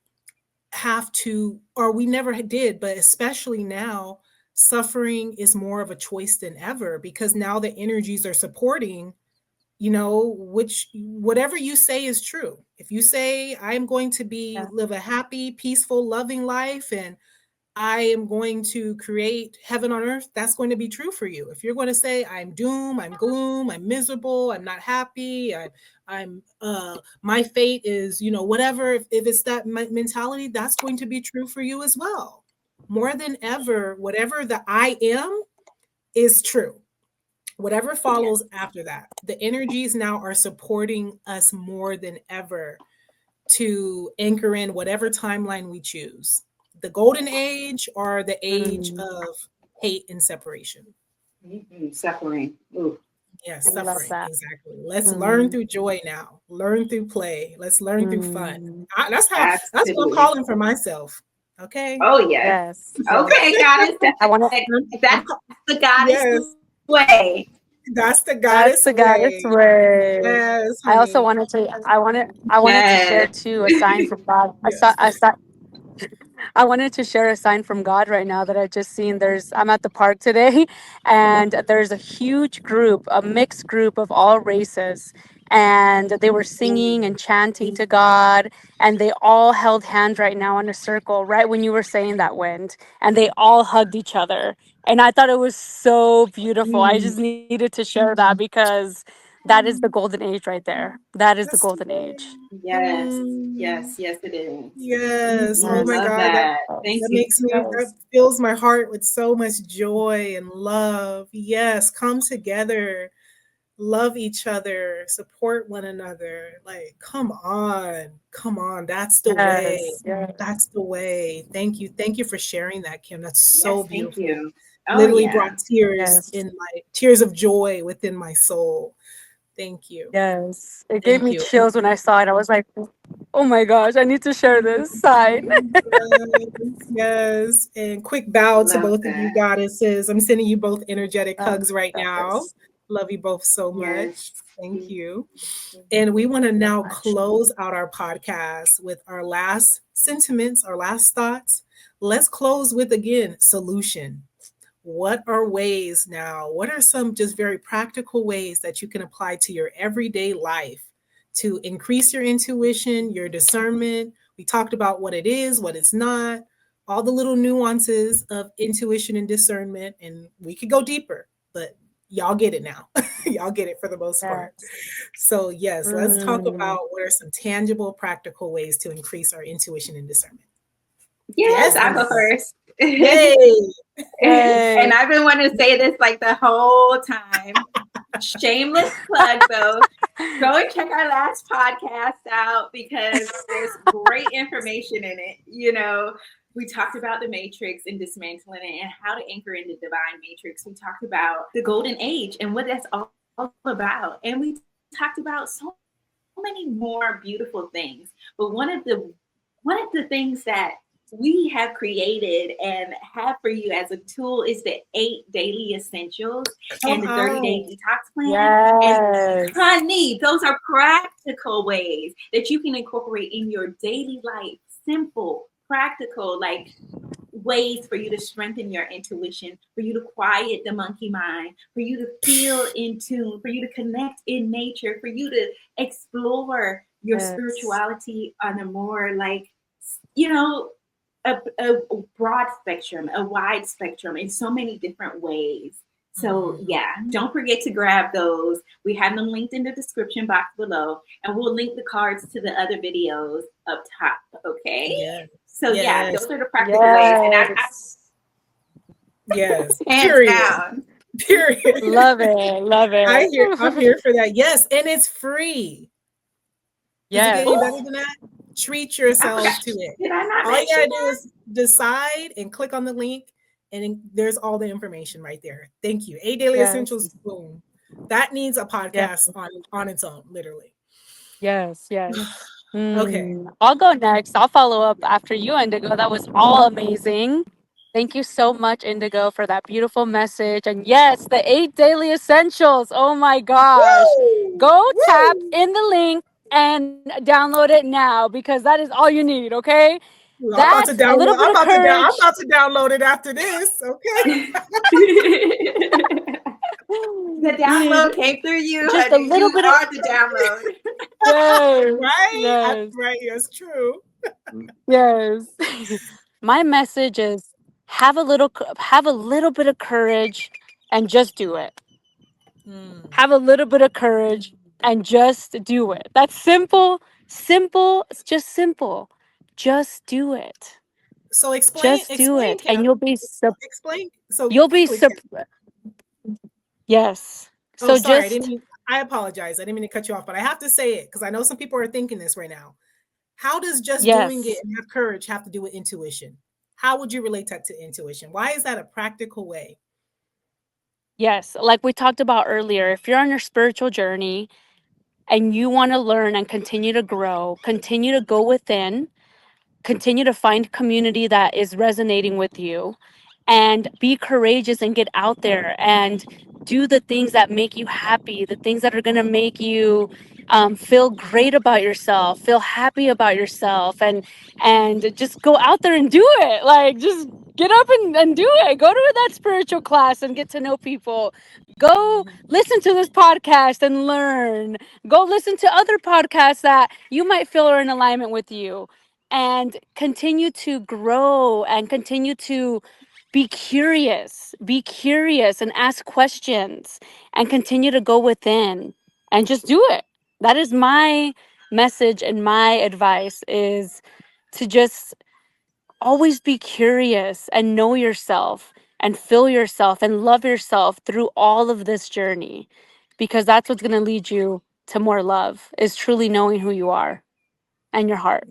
have to, or we never did, but especially now, suffering is more of a choice than ever, because now the energies are supporting whatever you say is true. If you say, I'm going to live a happy, peaceful, loving life, and I am going to create heaven on earth, that's going to be true for you. If you're going to say, I'm doom, I'm gloom, I'm miserable, I'm not happy, I'm my fate is, whatever, if it's that mentality, that's going to be true for you as well. More than ever, whatever the I am is true. Whatever follows after that, the energies now are supporting us more than ever to anchor in whatever timeline we choose, the golden age or the age of hate and separation. Suffering. Ooh. Yes, suffering. Exactly. Let's learn through joy now. Learn through play. Let's learn through fun. That's what I'm calling for myself. Okay. Oh yes. Okay, goddess. That's the goddess way. That's the goddess way. Yes, I also wanted to share too a sign from God. I wanted to share a sign from God right now that I just seen. I'm at the park today, and there's a huge group, a mixed group of all races, and they were singing and chanting to God, and they all held hands right now in a circle, right when you were saying that, Wind, and they all hugged each other. And I thought it was so beautiful. I just needed to share that because that is the golden age right there. That is the golden age. Yes, it is. Yes. Oh my God. That fills my heart with so much joy and love. Yes. Come together, love each other, support one another. Like, come on. That's the way. Yes. That's the way. Thank you. Thank you for sharing that, Kim. That's so beautiful. Thank you. Literally brought tears of joy within my soul. Thank you. Yes. It gave me chills when I saw it. I was like, oh my gosh, I need to share this sign. Yes. And quick bow to both of you goddesses. I'm sending you both energetic hugs right now. Love you both so much. Thank you. And we want to now close out our podcast with our last sentiments, our last thoughts. Let's close with, again, solution. What are ways now? What are some just very practical ways that you can apply to your everyday life to increase your intuition, your discernment? We talked about what it is, what it's not, all the little nuances of intuition and discernment, and we could go deeper, but y'all get it now. Y'all get it for the most part. So yes, let's talk about what are some tangible, practical ways to increase our intuition and discernment. Yes, I'll go first. Yay. And I've been wanting to say this like the whole time. Shameless plug though. Go and check our last podcast out because there's great information in it. You know, we talked about the matrix and dismantling it and how to anchor in the divine matrix. We talked about the golden age and what that's all about. And we talked about so many more beautiful things. But one of the things that we have created and have for you as a tool is the 8 daily essentials and the 30-day detox plan. Yes. And honey, those are practical ways that you can incorporate in your daily life. Simple, practical, like ways for you to strengthen your intuition, for you to quiet the monkey mind, for you to feel in tune, for you to connect in nature, for you to explore your spirituality on a more like, you know, a broad spectrum, a wide spectrum in so many different ways. So yeah, don't forget to grab those. We have them linked in the description box below, and we'll link the cards to the other videos up top. Okay. Yeah. So yeah, those are the practical ways. And yes. Period. Love it. Love it. I'm here for that. Yes, and it's free. Yes. Does it get any better than that? Treat yourselves to it. All you gotta do is decide and click on the link, and there's all the information right there. Thank you. 8 daily essentials. Boom. That needs a podcast on its own, literally. Yes. Okay. I'll go next. I'll follow up after you, Indigo. That was all amazing. Thank you so much, Indigo, for that beautiful message. And yes, the 8 daily essentials. Oh my gosh. Go tap in the link and download it now because that is all you need, okay? I'm about to download it after this, okay? The download came through you. Just a little bit of the download. Right? Right, yes, true. Yes. My message is have a little bit of courage and just do it. Have a little bit of courage and just do it. That's simple. It's just simple. Just do it. So explain it, and you'll be explain. So you'll be yes. So sorry, I apologize. I didn't mean to cut you off, but I have to say it because I know some people are thinking this right now. How does just doing it and have courage have to do with intuition? How would you relate that to intuition? Why is that a practical way? Yes, like we talked about earlier, if you're on your spiritual journey and you want to learn and continue to grow, continue to go within, continue to find community that is resonating with you, and be courageous and get out there and do the things that make you happy, the things that are going to make you feel great about yourself, feel happy about yourself, and just go out there and do it. Like, just get up and do it. Go to that spiritual class and get to know people. Go listen to this podcast and learn. Go listen to other podcasts that you might feel are in alignment with you, and continue to grow and continue to be curious and ask questions and continue to go within and just do it. That is my message, and my advice is to just always be curious and know yourself and feel yourself and love yourself through all of this journey, because that's what's going to lead you to more love, is truly knowing who you are and your heart.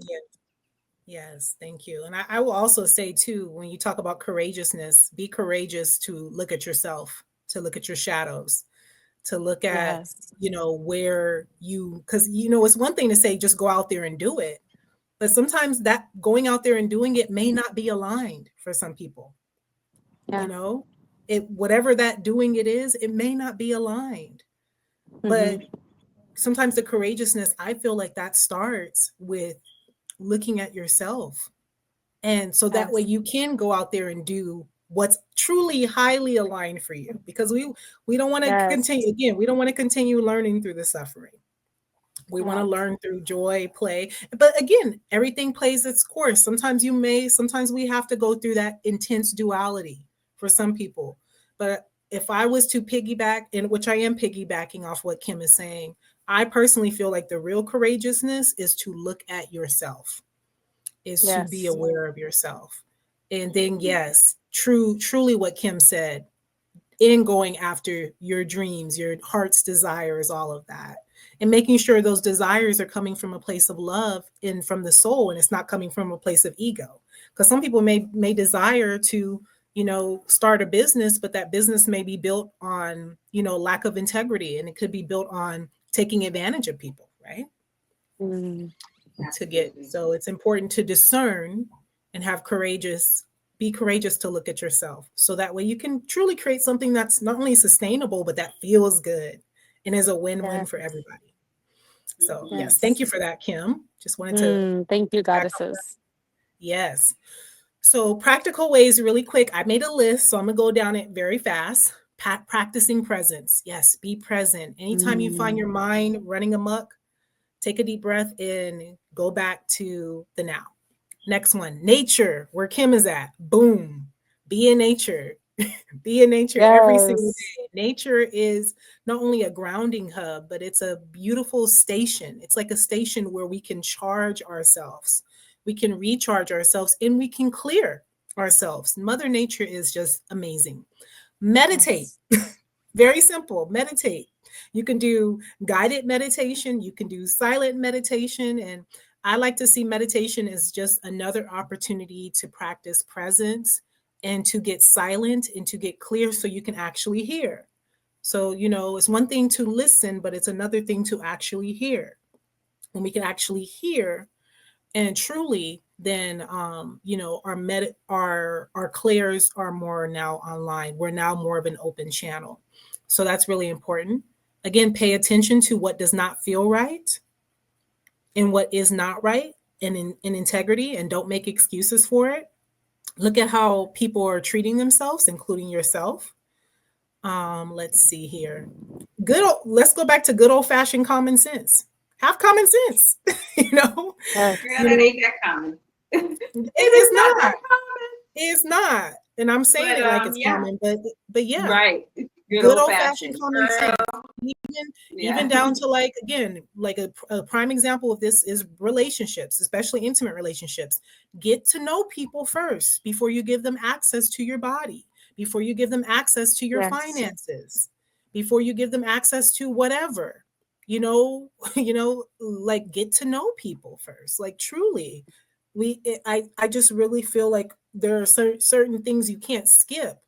Yes, thank you. And I will also say too, when you talk about courageousness, be courageous to look at yourself, to look at your shadows, to look at, where because, it's one thing to say, just go out there and do it. But sometimes that going out there and doing it may not be aligned for some people. Whatever that doing it is, it may not be aligned. But sometimes the courageousness, I feel like that starts with looking at yourself. And so that way you can go out there and do what's truly highly aligned for you, because we don't want to continue, we don't want to continue learning through the suffering. We want to learn through joy, play. But again, everything plays its course. Sometimes we have to go through that intense duality for some people. But if I was to piggyback, in which I am piggybacking off what Kim is saying, I personally feel like the real courageousness is to look at yourself, is to be aware of yourself. And then, yes, truly what Kim said, in going after your dreams, your heart's desires, all of that. And making sure those desires are coming from a place of love and from the soul, and it's not coming from a place of ego. Because some people may desire to, start a business, but that business may be built on, lack of integrity, and it could be built on taking advantage of people, right? So it's important to discern and be courageous to look at yourself. So that way you can truly create something that's not only sustainable, but that feels good and is a win-win for everybody. So yes, thank you for that, Kim. Just wanted to thank you, goddesses. Yes. So practical ways, really quick. I made a list, so I'm gonna go down it very fast. Practicing presence. Yes, be present. Anytime you find your mind running amok, take a deep breath in, go back to the now. Next one, nature, where Kim is at. Boom. Be in nature. Be in nature every single day. Nature is not only a grounding hub, but it's a beautiful station. It's like a station where we can charge ourselves. We can recharge ourselves, and we can clear ourselves. Mother Nature is just amazing. Meditate. Very simple. Meditate. You can do guided meditation. You can do silent meditation. And I like to see meditation as just another opportunity to practice presence and to get silent and to get clear so you can actually hear. So, it's one thing to listen, but it's another thing to actually hear. When we can actually hear and truly, then, our clairs are more now online. We're now more of an open channel. So that's really important. Again, pay attention to what does not feel right and what is not right, and in integrity, and don't make excuses for it. Look at how people are treating themselves, including yourself. Let's see here. Let's go back to good old-fashioned common sense. Have common sense. Girl, it ain't that common. It is not. It's not. And I'm saying it like it's common, but yeah. Right. Good old-fashioned common sense. Even down to like a prime example of this is relationships, especially intimate relationships. Get to know people first before you give them access to your body, before you give them access to your finances, before you give them access to whatever, like get to know people first. Like truly, I just really feel like there are certain things you can't skip.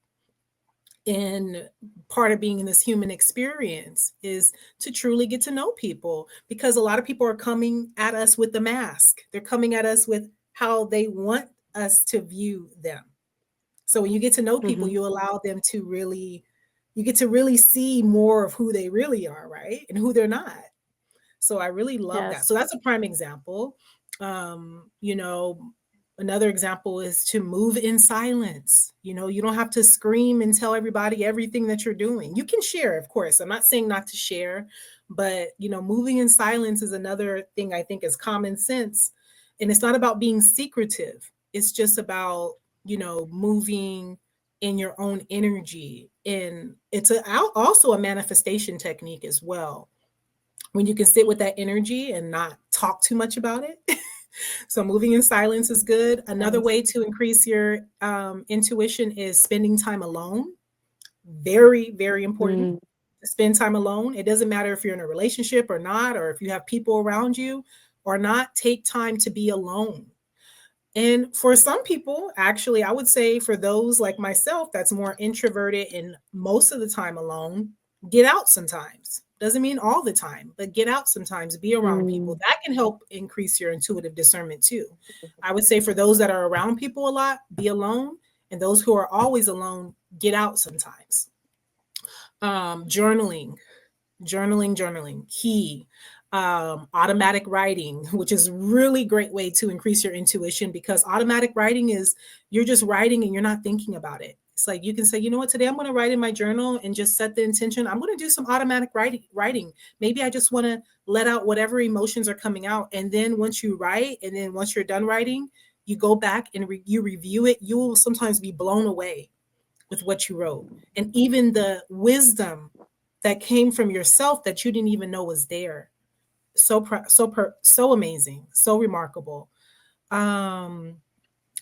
And part of being in this human experience is to truly get to know people, because a lot of people are coming at us with the mask. They're coming at us with how they want us to view them. So when you get to know people, you allow them to you get to really see more of who they really are, right? And who they're not. So I really love that. So that's a prime example. Another example is to move in silence. You don't have to scream and tell everybody everything that you're doing. You can share, of course. I'm not saying not to share, but moving in silence is another thing I think is common sense. And it's not about being secretive. It's just about, moving in your own energy. And it's also a manifestation technique as well, when you can sit with that energy and not talk too much about it. So moving in silence is good. Another way to increase your intuition is spending time alone. Very, very important to spend time alone. It doesn't matter if you're in a relationship or not, or if you have people around you or not. Take time to be alone. And for some people, actually, I would say for those like myself that's more introverted and most of the time alone, get out sometimes. Doesn't mean all the time, but get out sometimes, be around people. That can help increase your intuitive discernment too. I would say for those that are around people a lot, be alone. And those who are always alone, get out sometimes. Journaling, key. Automatic writing, which is really great way to increase your intuition, because automatic writing is you're just writing and you're not thinking about it. It's like you can say, you know what, today I'm going to write in my journal and just set the intention. I'm going to do some automatic writing. Maybe I just want to let out whatever emotions are coming out. And then once you write, and then once you're done writing, you go back and you review it. You will sometimes be blown away with what you wrote, and even the wisdom that came from yourself that you didn't even know was there. So amazing, so remarkable.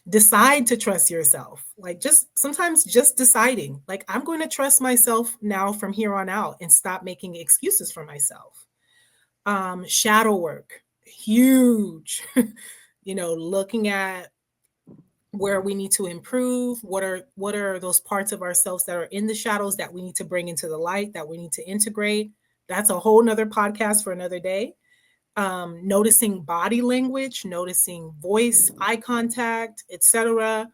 Decide to trust yourself. Like, sometimes just deciding, like, I'm going to trust myself now from here on out and stop making excuses for myself. Shadow work, huge. Looking at where we need to improve. What are those parts of ourselves that are in the shadows that we need to bring into the light, that we need to integrate? That's a whole nother podcast for another day. Noticing body language, noticing voice, eye contact, etc.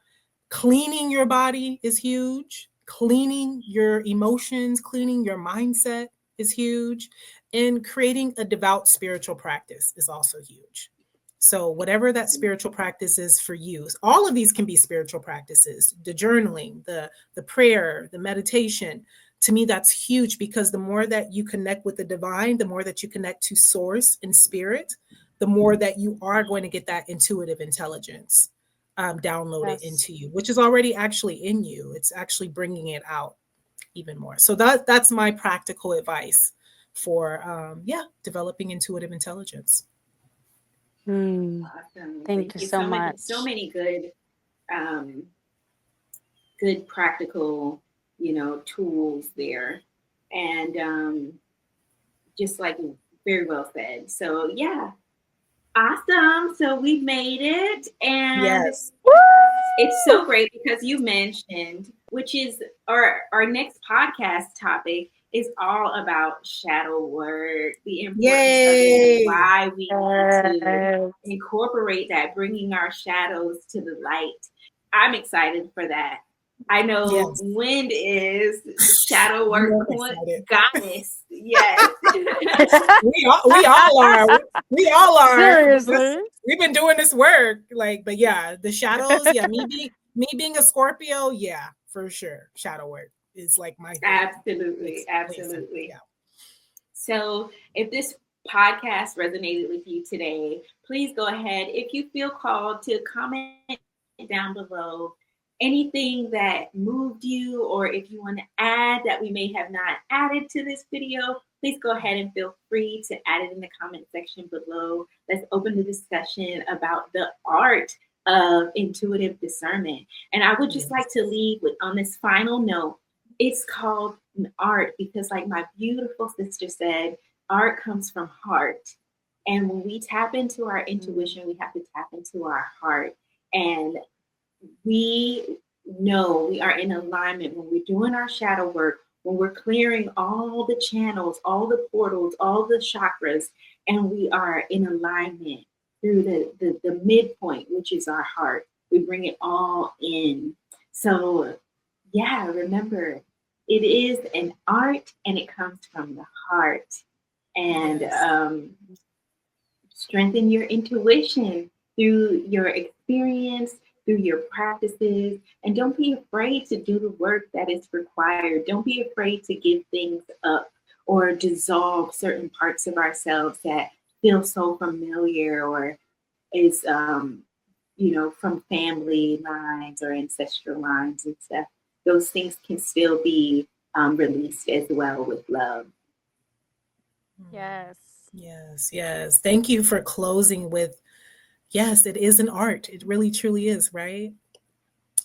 Cleaning your body is huge. Cleaning your emotions, cleaning your mindset is huge. And creating a devout spiritual practice is also huge. So whatever that spiritual practice is for you, all of these can be spiritual practices, the journaling, the prayer, the meditation. To me, that's huge, because the more that you connect with the divine, the more that you connect to source and spirit, the more that you are going to get that intuitive intelligence downloaded into you, which is already actually in you. It's actually bringing it out even more. So that's my practical advice for, developing intuitive intelligence. Awesome. Thank you so much. So many good practical, tools there. And just like very well said. So yeah, awesome. So we made it. And yes, it's so great because you mentioned, which is our next podcast topic is all about shadow work, the importance of it, why we need to incorporate that, bringing our shadows to the light. I'm excited for that. I know Wind is shadow work goddess. Yes. we all are. We all are. Seriously. We've been doing this work. But yeah, the shadows, me being a Scorpio, yeah, for sure. Shadow work is like my Absolutely. Yeah. So if this podcast resonated with you today, please go ahead. If you feel called to comment down below anything that moved you, or if you want to add that we may have not added to this video, please go ahead and feel free to add it in the comment section below. Let's open the discussion about the art of intuitive discernment. And I would just like to leave with, on this final note, it's called an art because, like my beautiful sister said, art comes from heart. And when we tap into our intuition, we have to tap into our heart. And we know we are in alignment when we're doing our shadow work, when we're clearing all the channels, all the portals, all the chakras, and we are in alignment through the midpoint, which is our heart. We bring it all in. So yeah, remember, it is an art and it comes from the heart. And strengthen your intuition through your experience, through your practices, and don't be afraid to do the work that is required. Don't be afraid to give things up or dissolve certain parts of ourselves that feel so familiar or is, from family lines or ancestral lines and stuff. Those things can still be released as well with love. Yes. Thank you for closing with, yes, it is an art. It really, truly is, right?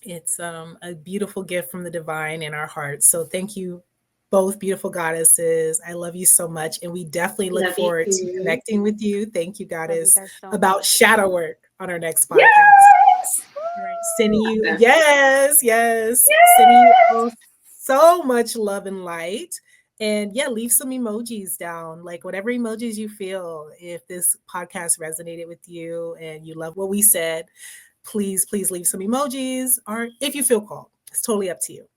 It's a beautiful gift from the divine in our hearts. So thank you, both beautiful goddesses. I love you so much. And we definitely look forward to connecting with you. Thank you, goddess, about shadow work on our next podcast. Yes! All right, sending you, yes. Sending you all so much love and light. And yeah, leave some emojis down, like whatever emojis you feel. If this podcast resonated with you and you love what we said, please leave some emojis, or if you feel called, it's totally up to you.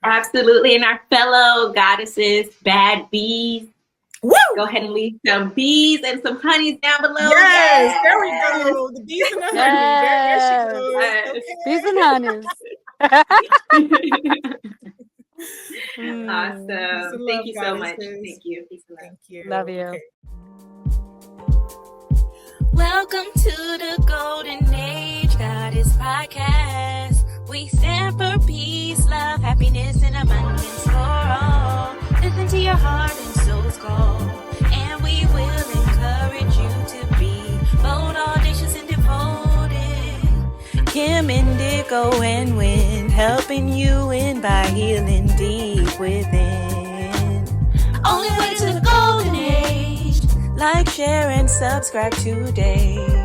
Absolutely. And our fellow goddesses, bad bees, woo! Go ahead and leave some bees and some honeys down below. Yes, there we go. The bees and the honey. There she goes. Okay. Bees and honeys. Awesome. Thank you so much. Thank you. Peace and love. Thank you. Love you. Okay. Welcome to the Golden Age Goddess Podcast. We stand for peace, love, happiness, your heart and soul's call. And we will encourage you to be bold, audacious, and devoted. Kim, Indigo, and Wind, helping you win by healing deep within. Only way to the golden age. Like, share, and subscribe today.